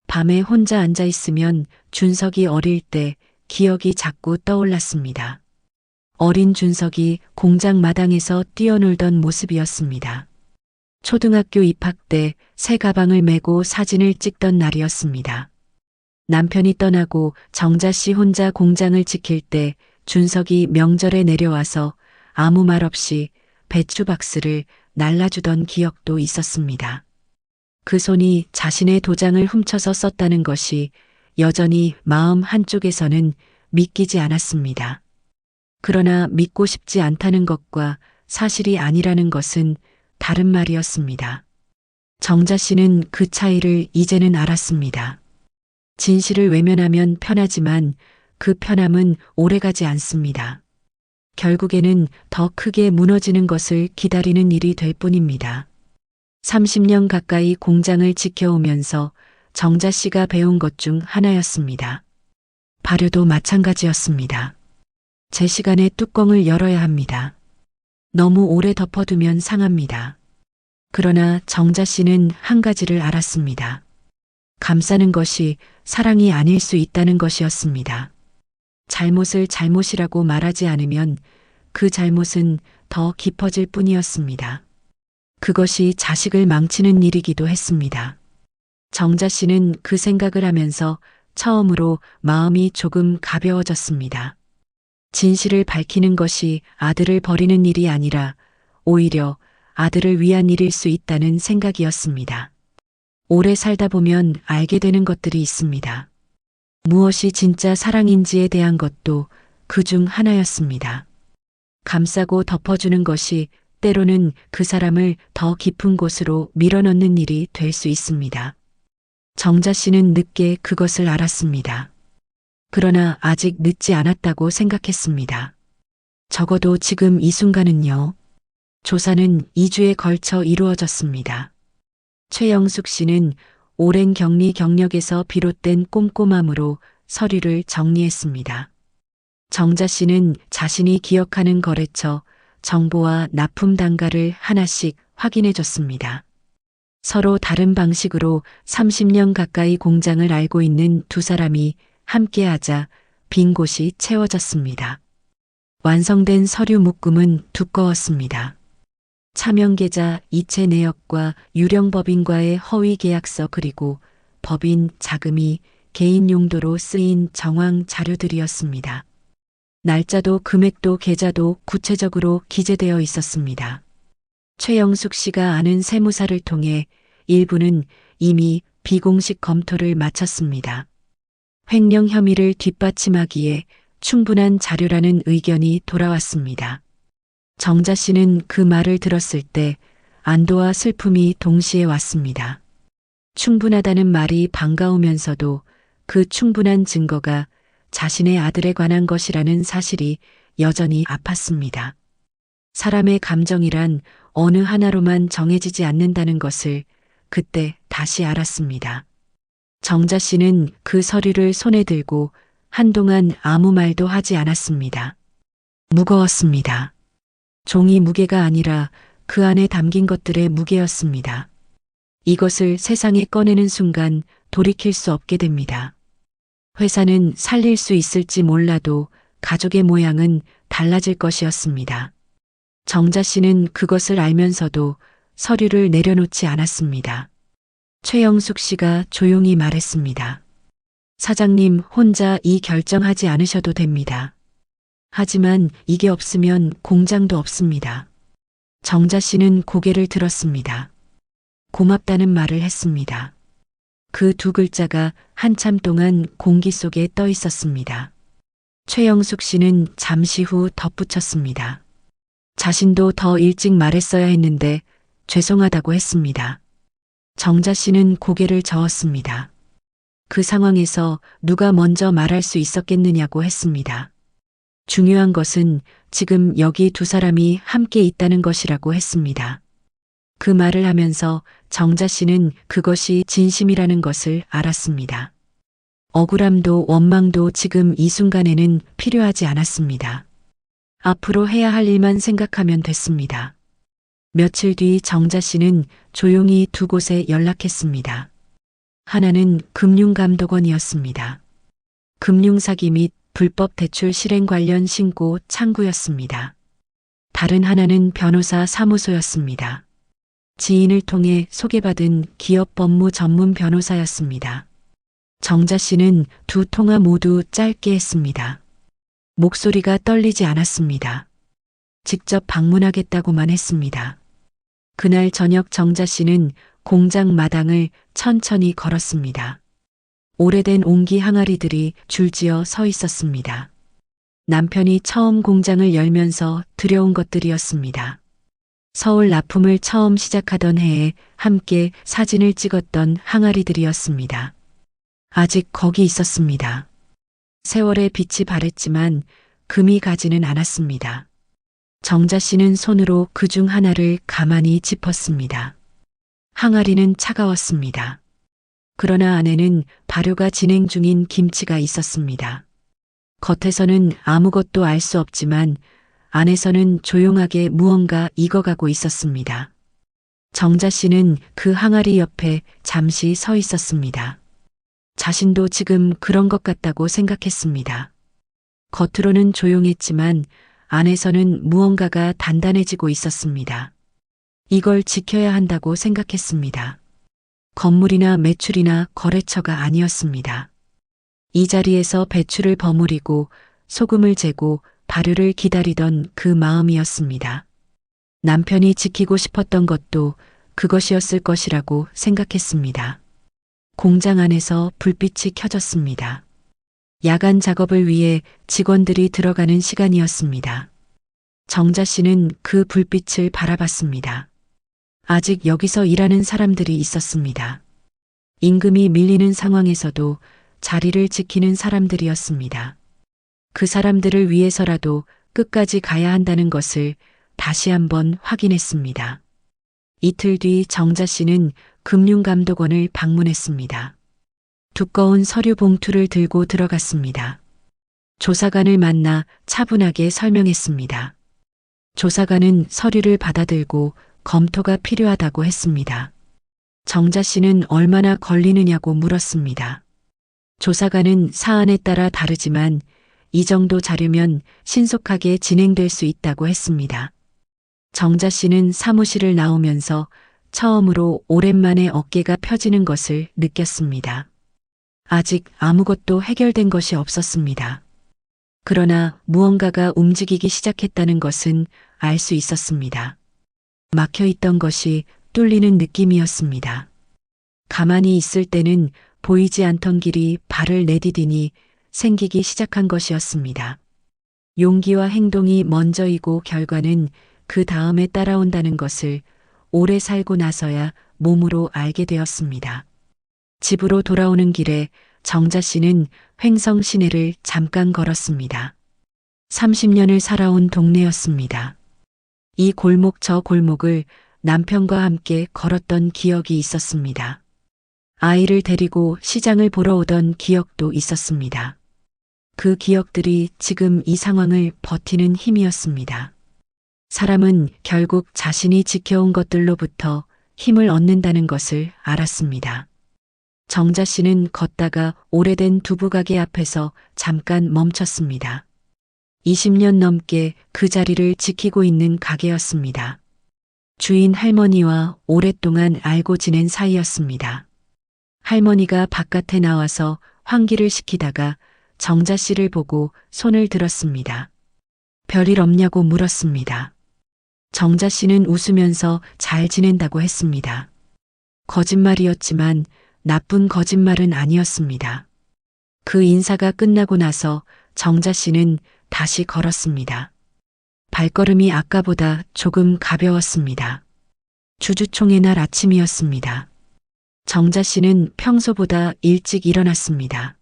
밤에 혼자 앉아 있으면 준석이 어릴 때 기억이 자꾸 떠올랐습니다. 어린 준석이 공장 마당에서 뛰어놀던 모습이었습니다. 초등학교 입학 때 새 가방을 메고 사진을 찍던 날이었습니다. 남편이 떠나고 정자 씨 혼자 공장을 지킬 때 준석이 명절에 내려와서 아무 말 없이 배추 박스를 날라주던 기억도 있었습니다. 그 손이 자신의 도장을 훔쳐서 썼다는 것이 여전히 마음 한쪽에서는 믿기지 않았습니다. 그러나 믿고 싶지 않다는 것과 사실이 아니라는 것은 다른 말이었습니다. 정자 씨는 그 차이를 이제는 알았습니다. 진실을 외면하면 편하지만 그 편함은 오래가지 않습니다. 결국에는 더 크게 무너지는 것을 기다리는 일이 될 뿐입니다. 30년 가까이 공장을 지켜오면서 정자 씨가 배운 것 중 하나였습니다. 발효도 마찬가지였습니다. 제 시간에 뚜껑을 열어야 합니다. 너무 오래 덮어두면 상합니다. 그러나 정자 씨는 한 가지를 알았습니다. 감싸는 것이 사랑이 아닐 수 있다는 것이었습니다. 잘못을 잘못이라고 말하지 않으면 그 잘못은 더 깊어질 뿐이었습니다. 그것이 자식을 망치는 일이기도 했습니다. 정자 씨는 그 생각을 하면서 처음으로 마음이 조금 가벼워졌습니다. 진실을 밝히는 것이 아들을 버리는 일이 아니라 오히려 아들을 위한 일일 수 있다는 생각이었습니다. 오래 살다 보면 알게 되는 것들이 있습니다. 무엇이 진짜 사랑인지에 대한 것도 그 중 하나였습니다. 감싸고 덮어주는 것이 때로는 그 사람을 더 깊은 곳으로 밀어넣는 일이 될 수 있습니다. 정자 씨는 늦게 그것을 알았습니다. 그러나 아직 늦지 않았다고 생각했습니다. 적어도 지금 이 순간은요. 조사는 2주에 걸쳐 이루어졌습니다. 최영숙 씨는 오랜 격리 경력에서 비롯된 꼼꼼함으로 서류를 정리했습니다. 정자 씨는 자신이 기억하는 거래처, 정보와 납품 단가를 하나씩 확인해 줬습니다. 서로 다른 방식으로 30년 가까이 공장을 알고 있는 두 사람이 함께하자 빈 곳이 채워졌습니다. 완성된 서류 묶음은 두꺼웠습니다. 차명 계좌, 이체 내역과 유령 법인과의 허위 계약서 그리고 법인 자금이 개인 용도로 쓰인 정황 자료들이었습니다. 날짜도 금액도 계좌도 구체적으로 기재되어 있었습니다. 최영숙 씨가 아는 세무사를 통해 일부는 이미 비공식 검토를 마쳤습니다. 횡령 혐의를 뒷받침하기에 충분한 자료라는 의견이 돌아왔습니다. 정자 씨는 그 말을 들었을 때 안도와 슬픔이 동시에 왔습니다. 충분하다는 말이 반가우면서도 그 충분한 증거가 자신의 아들에 관한 것이라는 사실이 여전히 아팠습니다. 사람의 감정이란 어느 하나로만 정해지지 않는다는 것을 그때 다시 알았습니다. 정자 씨는 그 서류를 손에 들고 한동안 아무 말도 하지 않았습니다. 무거웠습니다. 종이 무게가 아니라 그 안에 담긴 것들의 무게였습니다. 이것을 세상에 꺼내는 순간 돌이킬 수 없게 됩니다. 회사는 살릴 수 있을지 몰라도 가족의 모양은 달라질 것이었습니다. 정자 씨는 그것을 알면서도 서류를 내려놓지 않았습니다. 최영숙 씨가 조용히 말했습니다. 사장님 혼자 이 결정하지 않으셔도 됩니다. 하지만 이게 없으면 공장도 없습니다. 정자 씨는 고개를 들었습니다. 고맙다는 말을 했습니다. 그 두 글자가 한참 동안 공기 속에 떠 있었습니다. 최영숙 씨는 잠시 후 덧붙였습니다. 자신도 더 일찍 말했어야 했는데 죄송하다고 했습니다. 정자 씨는 고개를 저었습니다. 그 상황에서 누가 먼저 말할 수 있었겠느냐고 했습니다. 중요한 것은 지금 여기 두 사람이 함께 있다는 것이라고 했습니다. 그 말을 하면서 정자 씨는 그것이 진심이라는 것을 알았습니다. 억울함도 원망도 지금 이 순간에는 필요하지 않았습니다. 앞으로 해야 할 일만 생각하면 됐습니다. 며칠 뒤 정자 씨는 조용히 두 곳에 연락했습니다. 하나는 금융감독원이었습니다. 금융사기 및 불법 대출 실행 관련 신고 창구였습니다. 다른 하나는 변호사 사무소였습니다. 지인을 통해 소개받은 기업 법무 전문 변호사였습니다. 정자 씨는 두 통화 모두 짧게 했습니다. 목소리가 떨리지 않았습니다. 직접 방문하겠다고만 했습니다. 그날 저녁 정자 씨는 공장 마당을 천천히 걸었습니다. 오래된 옹기 항아리들이 줄지어 서 있었습니다. 남편이 처음 공장을 열면서 들여온 것들이었습니다. 서울 납품을 처음 시작하던 해에 함께 사진을 찍었던 항아리들이었습니다. 아직 거기 있었습니다. 세월의 빛이 바랬지만 금이 가지는 않았습니다. 정자 씨는 손으로 그중 하나를 가만히 짚었습니다. 항아리는 차가웠습니다. 그러나 안에는 발효가 진행 중인 김치가 있었습니다. 겉에서는 아무것도 알 수 없지만 안에서는 조용하게 무언가 익어가고 있었습니다. 정자 씨는 그 항아리 옆에 잠시 서 있었습니다. 자신도 지금 그런 것 같다고 생각했습니다. 겉으로는 조용했지만 안에서는 무언가가 단단해지고 있었습니다. 이걸 지켜야 한다고 생각했습니다. 건물이나 매출이나 거래처가 아니었습니다. 이 자리에서 배추를 버무리고 소금을 재고 발효를 기다리던 그 마음이었습니다. 남편이 지키고 싶었던 것도 그것이었을 것이라고 생각했습니다. 공장 안에서 불빛이 켜졌습니다. 야간 작업을 위해 직원들이 들어가는 시간이었습니다. 정자 씨는 그 불빛을 바라봤습니다. 아직 여기서 일하는 사람들이 있었습니다. 임금이 밀리는 상황에서도 자리를 지키는 사람들이었습니다. 그 사람들을 위해서라도 끝까지 가야 한다는 것을 다시 한번 확인했습니다. 이틀 뒤 정자 씨는 금융감독원을 방문했습니다. 두꺼운 서류 봉투를 들고 들어갔습니다. 조사관을 만나 차분하게 설명했습니다. 조사관은 서류를 받아들고 검토가 필요하다고 했습니다. 정자 씨는 얼마나 걸리느냐고 물었습니다. 조사관은 사안에 따라 다르지만 이 정도 자료면 신속하게 진행될 수 있다고 했습니다. 정자 씨는 사무실을 나오면서 처음으로 오랜만에 어깨가 펴지는 것을 느꼈습니다. 아직 아무것도 해결된 것이 없었습니다. 그러나 무언가가 움직이기 시작했다는 것은 알 수 있었습니다. 막혀 있던 것이 뚫리는 느낌이었습니다. 가만히 있을 때는 보이지 않던 길이 발을 내디디니 생기기 시작한 것이었습니다. 용기와 행동이 먼저이고 결과는 그 다음에 따라온다는 것을 오래 살고 나서야 몸으로 알게 되었습니다. 집으로 돌아오는 길에 정자 씨는 횡성 시내를 잠깐 걸었습니다. 30년을 살아온 동네였습니다. 이 골목 저 골목을 남편과 함께 걸었던 기억이 있었습니다. 아이를 데리고 시장을 보러 오던 기억도 있었습니다. 그 기억들이 지금 이 상황을 버티는 힘이었습니다. 사람은 결국 자신이 지켜온 것들로부터 힘을 얻는다는 것을 알았습니다. 정자 씨는 걷다가 오래된 두부가게 앞에서 잠깐 멈췄습니다. 20년 넘게 그 자리를 지키고 있는 가게였습니다. 주인 할머니와 오랫동안 알고 지낸 사이였습니다. 할머니가 바깥에 나와서 환기를 시키다가 정자 씨를 보고 손을 들었습니다. 별일 없냐고 물었습니다. 정자 씨는 웃으면서 잘 지낸다고 했습니다. 거짓말이었지만 나쁜 거짓말은 아니었습니다. 그 인사가 끝나고 나서 정자 씨는 다시 걸었습니다. 발걸음이 아까보다 조금 가벼웠습니다. 주주총회 날 아침이었습니다. 정자 씨는 평소보다 일찍 일어났습니다.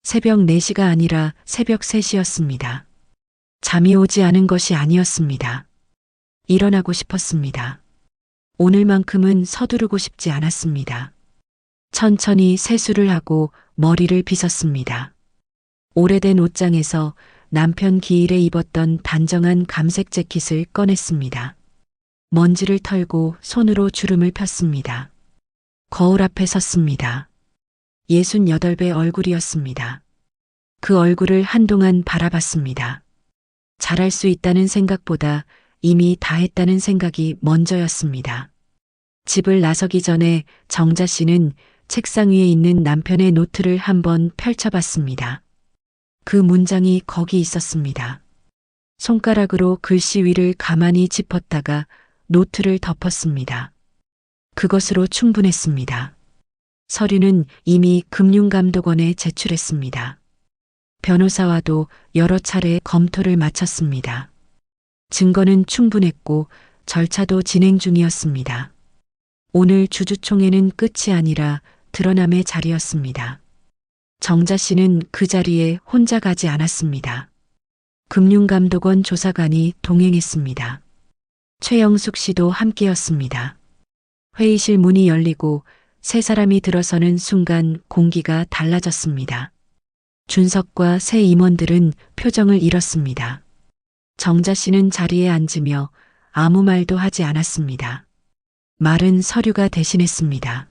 새벽 4시가 아니라 새벽 3시였습니다. 잠이 오지 않은 것이 아니었습니다. 일어나고 싶었습니다. 오늘만큼은 서두르고 싶지 않았습니다. 천천히 세수를 하고 머리를 빗었습니다. 오래된 옷장에서 남편 기일에 입었던 단정한 감색 재킷을 꺼냈습니다. 먼지를 털고 손으로 주름을 폈습니다. 거울 앞에 섰습니다. 68배 얼굴이었습니다. 그 얼굴을 한동안 바라봤습니다. 잘할 수 있다는 생각보다 이미 다 했다는 생각이 먼저였습니다. 집을 나서기 전에 정자 씨는 책상 위에 있는 남편의 노트를 한번 펼쳐봤습니다. 그 문장이 거기 있었습니다. 손가락으로 글씨 위를 가만히 짚었다가 노트를 덮었습니다. 그것으로 충분했습니다. 서류는 이미 금융감독원에 제출했습니다. 변호사와도 여러 차례 검토를 마쳤습니다. 증거는 충분했고 절차도 진행 중이었습니다. 오늘 주주총회는 끝이 아니라 드러남의 자리였습니다. 정자 씨는 그 자리에 혼자 가지 않았습니다. 금융감독원 조사관이 동행했습니다. 최영숙 씨도 함께였습니다. 회의실 문이 열리고 세 사람이 들어서는 순간 공기가 달라졌습니다. 준석과 새 임원들은 표정을 잃었습니다. 정자 씨는 자리에 앉으며 아무 말도 하지 않았습니다. 말은 서류가 대신했습니다.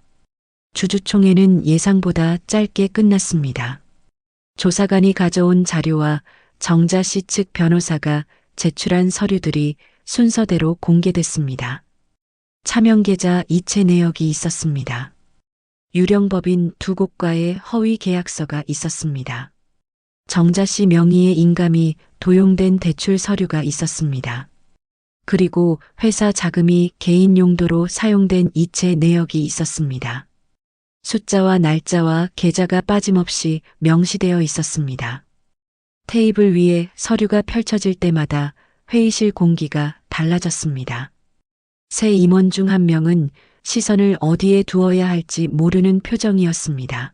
주주총회는 예상보다 짧게 끝났습니다. 조사관이 가져온 자료와 정자 씨 측 변호사가 제출한 서류들이 순서대로 공개됐습니다. 차명계좌 이체 내역이 있었습니다. 유령법인 2곳과의 허위 계약서가 있었습니다. 정자 씨 명의의 인감이 도용된 대출 서류가 있었습니다. 그리고 회사 자금이 개인 용도로 사용된 이체 내역이 있었습니다. 숫자와 날짜와 계좌가 빠짐없이 명시되어 있었습니다. 테이블 위에 서류가 펼쳐질 때마다 회의실 공기가 달라졌습니다. 새 임원 중 한 명은 시선을 어디에 두어야 할지 모르는 표정이었습니다.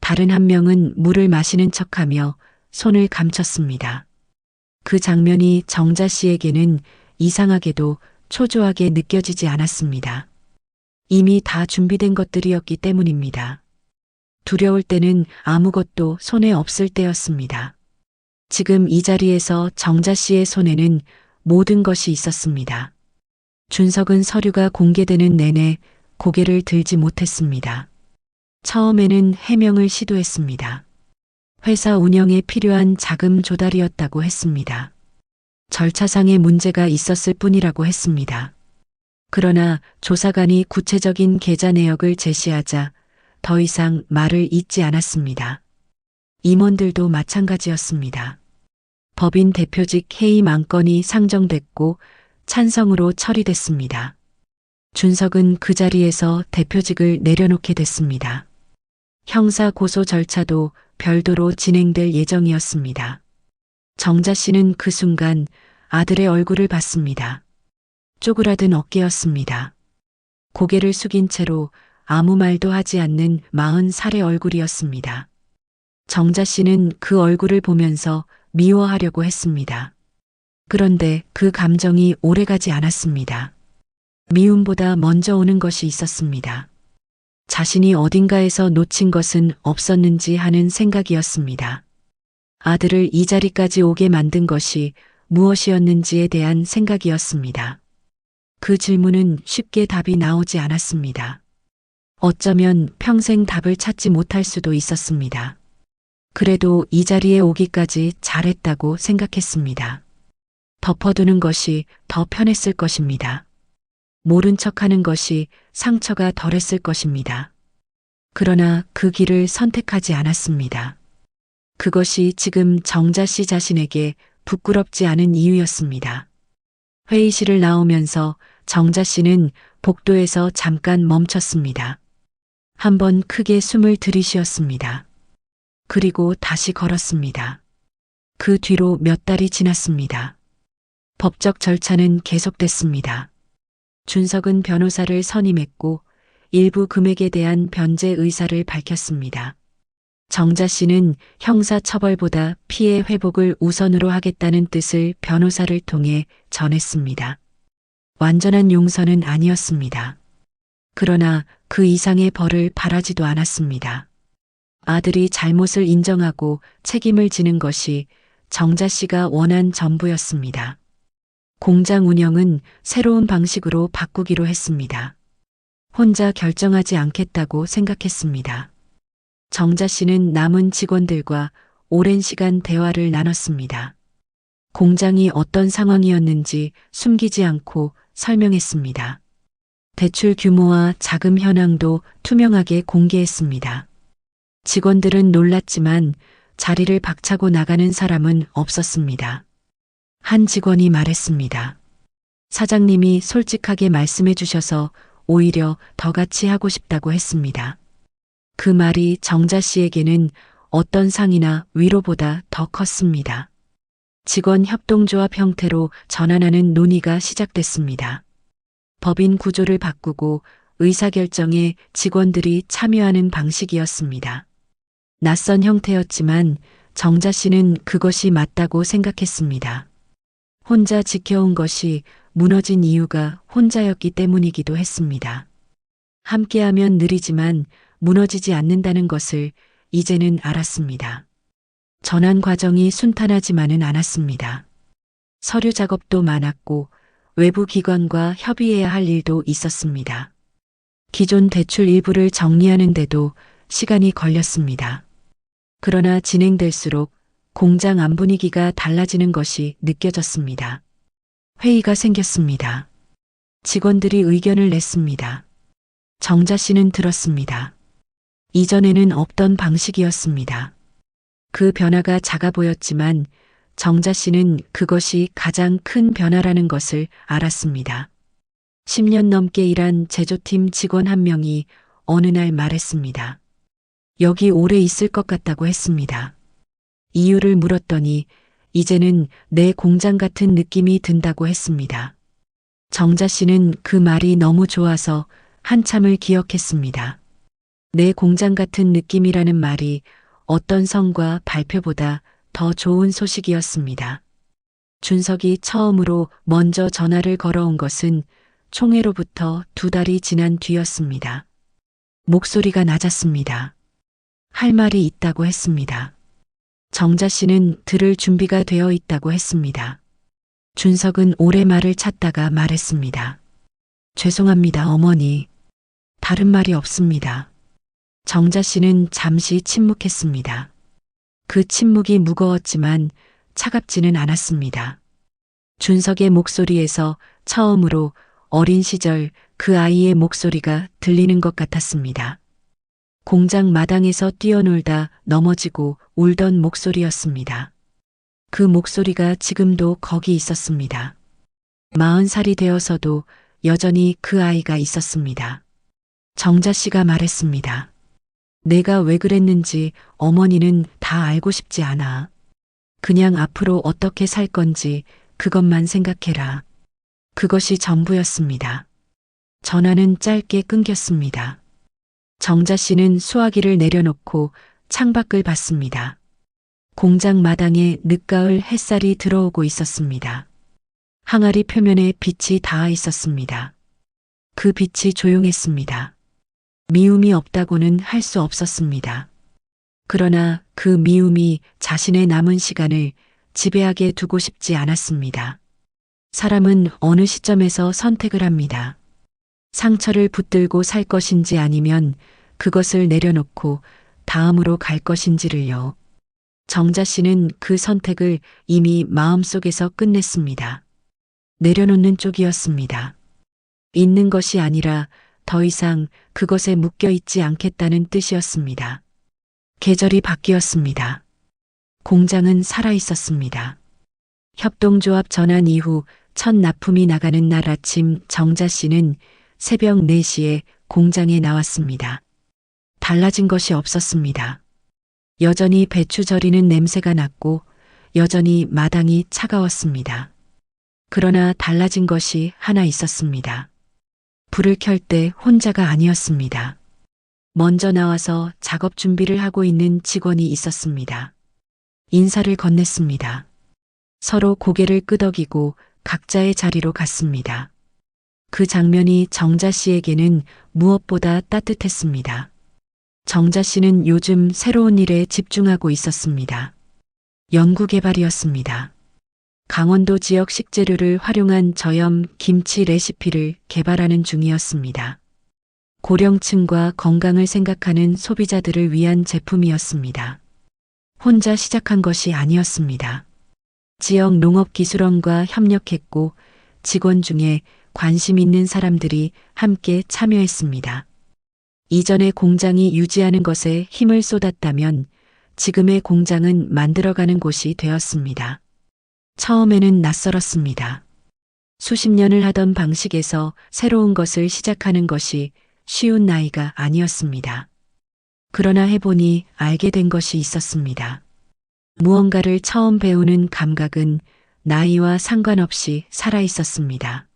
다른 한 명은 물을 마시는 척하며 손을 감췄습니다. 그 장면이 정자 씨에게는 이상하게도 초조하게 느껴지지 않았습니다. 이미 다 준비된 것들이었기 때문입니다. 두려울 때는 아무것도 손에 없을 때였습니다. 지금 이 자리에서 정자 씨의 손에는 모든 것이 있었습니다. 준석은 서류가 공개되는 내내 고개를 들지 못했습니다. 처음에는 해명을 시도했습니다. 회사 운영에 필요한 자금 조달이었다고 했습니다. 절차상의 문제가 있었을 뿐이라고 했습니다. 그러나 조사관이 구체적인 계좌 내역을 제시하자 더 이상 말을 잇지 않았습니다. 임원들도 마찬가지였습니다. 법인 대표직 해임 안건이 상정됐고 찬성으로 처리됐습니다. 준석은 그 자리에서 대표직을 내려놓게 됐습니다. 형사 고소 절차도 별도로 진행될 예정이었습니다. 정자 씨는 그 순간 아들의 얼굴을 봤습니다. 쪼그라든 어깨였습니다. 고개를 숙인 채로 아무 말도 하지 않는 40살의 얼굴이었습니다. 정자 씨는 그 얼굴을 보면서 미워하려고 했습니다. 그런데 그 감정이 오래가지 않았습니다. 미움보다 먼저 오는 것이 있었습니다. 자신이 어딘가에서 놓친 것은 없었는지 하는 생각이었습니다. 아들을 이 자리까지 오게 만든 것이 무엇이었는지에 대한 생각이었습니다. 그 질문은 쉽게 답이 나오지 않았습니다. 어쩌면 평생 답을 찾지 못할 수도 있었습니다. 그래도 이 자리에 오기까지 잘했다고 생각했습니다. 덮어두는 것이 더 편했을 것입니다. 모른 척하는 것이 상처가 덜했을 것입니다. 그러나 그 길을 선택하지 않았습니다. 그것이 지금 정자 씨 자신에게 부끄럽지 않은 이유였습니다. 회의실을 나오면서 정자 씨는 복도에서 잠깐 멈췄습니다. 한번 크게 숨을 들이쉬었습니다. 그리고 다시 걸었습니다. 그 뒤로 몇 달이 지났습니다. 법적 절차는 계속됐습니다. 준석은 변호사를 선임했고 일부 금액에 대한 변제 의사를 밝혔습니다. 정자 씨는 형사 처벌보다 피해 회복을 우선으로 하겠다는 뜻을 변호사를 통해 전했습니다. 완전한 용서는 아니었습니다. 그러나 그 이상의 벌을 바라지도 않았습니다. 아들이 잘못을 인정하고 책임을 지는 것이 정자 씨가 원한 전부였습니다. 공장 운영은 새로운 방식으로 바꾸기로 했습니다. 혼자 결정하지 않겠다고 생각했습니다. 정자 씨는 남은 직원들과 오랜 시간 대화를 나눴습니다. 공장이 어떤 상황이었는지 숨기지 않고 설명했습니다. 대출 규모와 자금 현황도 투명하게 공개했습니다. 직원들은 놀랐지만 자리를 박차고 나가는 사람은 없었습니다. 한 직원이 말했습니다. 사장님이 솔직하게 말씀해 주셔서 오히려 더 같이 하고 싶다고 했습니다. 그 말이 정자 씨에게는 어떤 상이나 위로보다 더 컸습니다. 직원 협동조합 형태로 전환하는 논의가 시작됐습니다. 법인 구조를 바꾸고 의사결정에 직원들이 참여하는 방식이었습니다. 낯선 형태였지만 정자 씨는 그것이 맞다고 생각했습니다. 혼자 지켜온 것이 무너진 이유가 혼자였기 때문이기도 했습니다. 함께하면 느리지만 무너지지 않는다는 것을 이제는 알았습니다. 전환 과정이 순탄하지만은 않았습니다. 서류 작업도 많았고 외부 기관과 협의해야 할 일도 있었습니다. 기존 대출 일부를 정리하는데도 시간이 걸렸습니다. 그러나 진행될수록 공장 안 분위기가 달라지는 것이 느껴졌습니다. 회의가 생겼습니다. 직원들이 의견을 냈습니다. 정자 씨는 들었습니다. 이전에는 없던 방식이었습니다. 그 변화가 작아 보였지만 정자 씨는 그것이 가장 큰 변화라는 것을 알았습니다. 10년 넘게 일한 제조팀 직원 한 명이 어느 날 말했습니다. 여기 오래 있을 것 같다고 했습니다. 이유를 물었더니 이제는 내 공장 같은 느낌이 든다고 했습니다. 정자 씨는 그 말이 너무 좋아서 한참을 기억했습니다. 내 공장 같은 느낌이라는 말이 어떤 성과 발표보다 더 좋은 소식이었습니다. 준석이 처음으로 먼저 전화를 걸어온 것은 총회로부터 2달이 지난 뒤였습니다. 목소리가 낮았습니다. 할 말이 있다고 했습니다. 정자 씨는 들을 준비가 되어 있다고 했습니다. 준석은 오래 말을 찾다가 말했습니다. 죄송합니다, 어머니. 다른 말이 없습니다. 정자 씨는 잠시 침묵했습니다. 그 침묵이 무거웠지만 차갑지는 않았습니다. 준석의 목소리에서 처음으로 어린 시절 그 아이의 목소리가 들리는 것 같았습니다. 공장 마당에서 뛰어놀다 넘어지고 울던 목소리였습니다. 그 목소리가 지금도 거기 있었습니다. 40살이 되어서도 여전히 그 아이가 있었습니다. 정자 씨가 말했습니다. 내가 왜 그랬는지 어머니는 다 알고 싶지 않아. 그냥 앞으로 어떻게 살 건지 그것만 생각해라. 그것이 전부였습니다. 전화는 짧게 끊겼습니다. 정자 씨는 수화기를 내려놓고 창밖을 봤습니다. 공장 마당에 늦가을 햇살이 들어오고 있었습니다. 항아리 표면에 빛이 닿아 있었습니다. 그 빛이 조용했습니다. 미움이 없다고는 할 수 없었습니다. 그러나 그 미움이 자신의 남은 시간을 지배하게 두고 싶지 않았습니다. 사람은 어느 시점에서 선택을 합니다. 상처를 붙들고 살 것인지 아니면 그것을 내려놓고 다음으로 갈 것인지를요. 정자 씨는 그 선택을 이미 마음속에서 끝냈습니다. 내려놓는 쪽이었습니다. 있는 것이 아니라 더 이상 그것에 묶여 있지 않겠다는 뜻이었습니다. 계절이 바뀌었습니다. 공장은 살아 있었습니다. 협동조합 전환 이후 첫 납품이 나가는 날 아침 정자 씨는 새벽 4시에 공장에 나왔습니다. 달라진 것이 없었습니다. 여전히 배추 절이는 냄새가 났고 여전히 마당이 차가웠습니다. 그러나 달라진 것이 하나 있었습니다. 불을 켤 때 혼자가 아니었습니다. 먼저 나와서 작업 준비를 하고 있는 직원이 있었습니다. 인사를 건넸습니다. 서로 고개를 끄덕이고 각자의 자리로 갔습니다. 그 장면이 정자 씨에게는 무엇보다 따뜻했습니다. 정자 씨는 요즘 새로운 일에 집중하고 있었습니다. 연구개발이었습니다. 강원도 지역 식재료를 활용한 저염 김치 레시피를 개발하는 중이었습니다. 고령층과 건강을 생각하는 소비자들을 위한 제품이었습니다. 혼자 시작한 것이 아니었습니다. 지역 농업기술원과 협력했고 직원 중에 관심 있는 사람들이 함께 참여했습니다. 이전의 공장이 유지하는 것에 힘을 쏟았다면 지금의 공장은 만들어가는 곳이 되었습니다. 처음에는 낯설었습니다. 수십 년을 하던 방식에서 새로운 것을 시작하는 것이 쉬운 나이가 아니었습니다. 그러나 해보니 알게 된 것이 있었습니다. 무언가를 처음 배우는 감각은 나이와 상관없이 살아 있었습니다.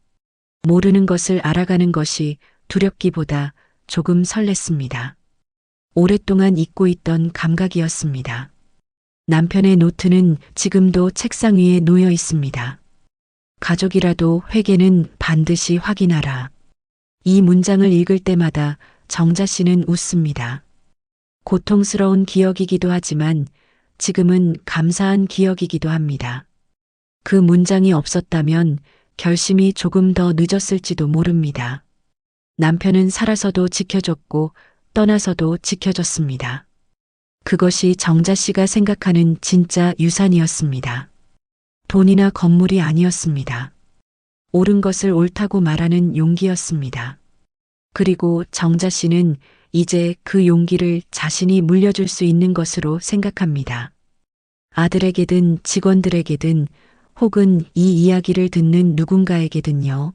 모르는 것을 알아가는 것이 두렵기보다 조금 설렜습니다. 오랫동안 잊고 있던 감각이었습니다. 남편의 노트는 지금도 책상 위에 놓여 있습니다. 가족이라도 회계는 반드시 확인하라. 이 문장을 읽을 때마다 정자 씨는 웃습니다. 고통스러운 기억이기도 하지만 지금은 감사한 기억이기도 합니다. 그 문장이 없었다면 결심이 조금 더 늦었을지도 모릅니다. 남편은 살아서도 지켜줬고 떠나서도 지켜줬습니다. 그것이 정자 씨가 생각하는 진짜 유산이었습니다. 돈이나 건물이 아니었습니다. 옳은 것을 옳다고 말하는 용기였습니다. 그리고 정자 씨는 이제 그 용기를 자신이 물려줄 수 있는 것으로 생각합니다. 아들에게든 직원들에게든 혹은 이 이야기를 듣는 누군가에게든요.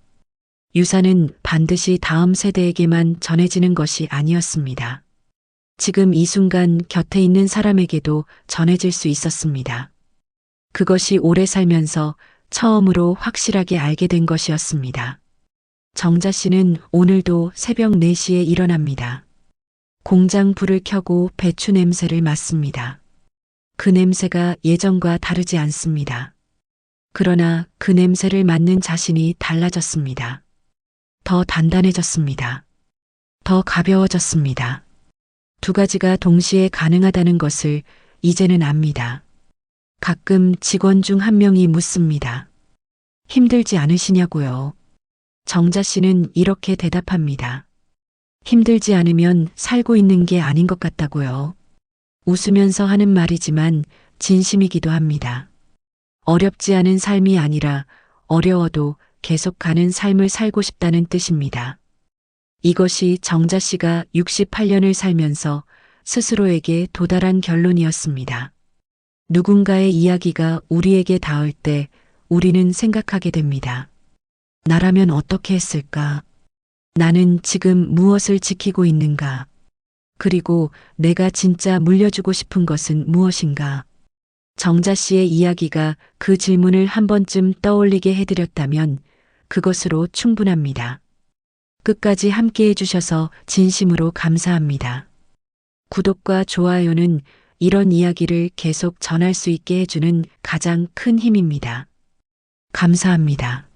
유산은 반드시 다음 세대에게만 전해지는 것이 아니었습니다. 지금 이 순간 곁에 있는 사람에게도 전해질 수 있었습니다. 그것이 오래 살면서 처음으로 확실하게 알게 된 것이었습니다. 정자 씨는 오늘도 새벽 4시에 일어납니다. 공장 불을 켜고 배추 냄새를 맡습니다. 그 냄새가 예전과 다르지 않습니다. 그러나 그 냄새를 맡는 자신이 달라졌습니다. 더 단단해졌습니다. 더 가벼워졌습니다. 두 가지가 동시에 가능하다는 것을 이제는 압니다. 가끔 직원 중 한 명이 묻습니다. 힘들지 않으시냐고요. 정자 씨는 이렇게 대답합니다. 힘들지 않으면 살고 있는 게 아닌 것 같다고요. 웃으면서 하는 말이지만 진심이기도 합니다. 어렵지 않은 삶이 아니라 어려워도 계속 가는 삶을 살고 싶다는 뜻입니다. 이것이 정자 씨가 68년을 살면서 스스로에게 도달한 결론이었습니다. 누군가의 이야기가 우리에게 닿을 때 우리는 생각하게 됩니다. 나라면 어떻게 했을까? 나는 지금 무엇을 지키고 있는가? 그리고 내가 진짜 물려주고 싶은 것은 무엇인가? 정자 씨의 이야기가 그 질문을 한 번쯤 떠올리게 해드렸다면 그것으로 충분합니다. 끝까지 함께 해주셔서 진심으로 감사합니다. 구독과 좋아요는 이런 이야기를 계속 전할 수 있게 해주는 가장 큰 힘입니다. 감사합니다.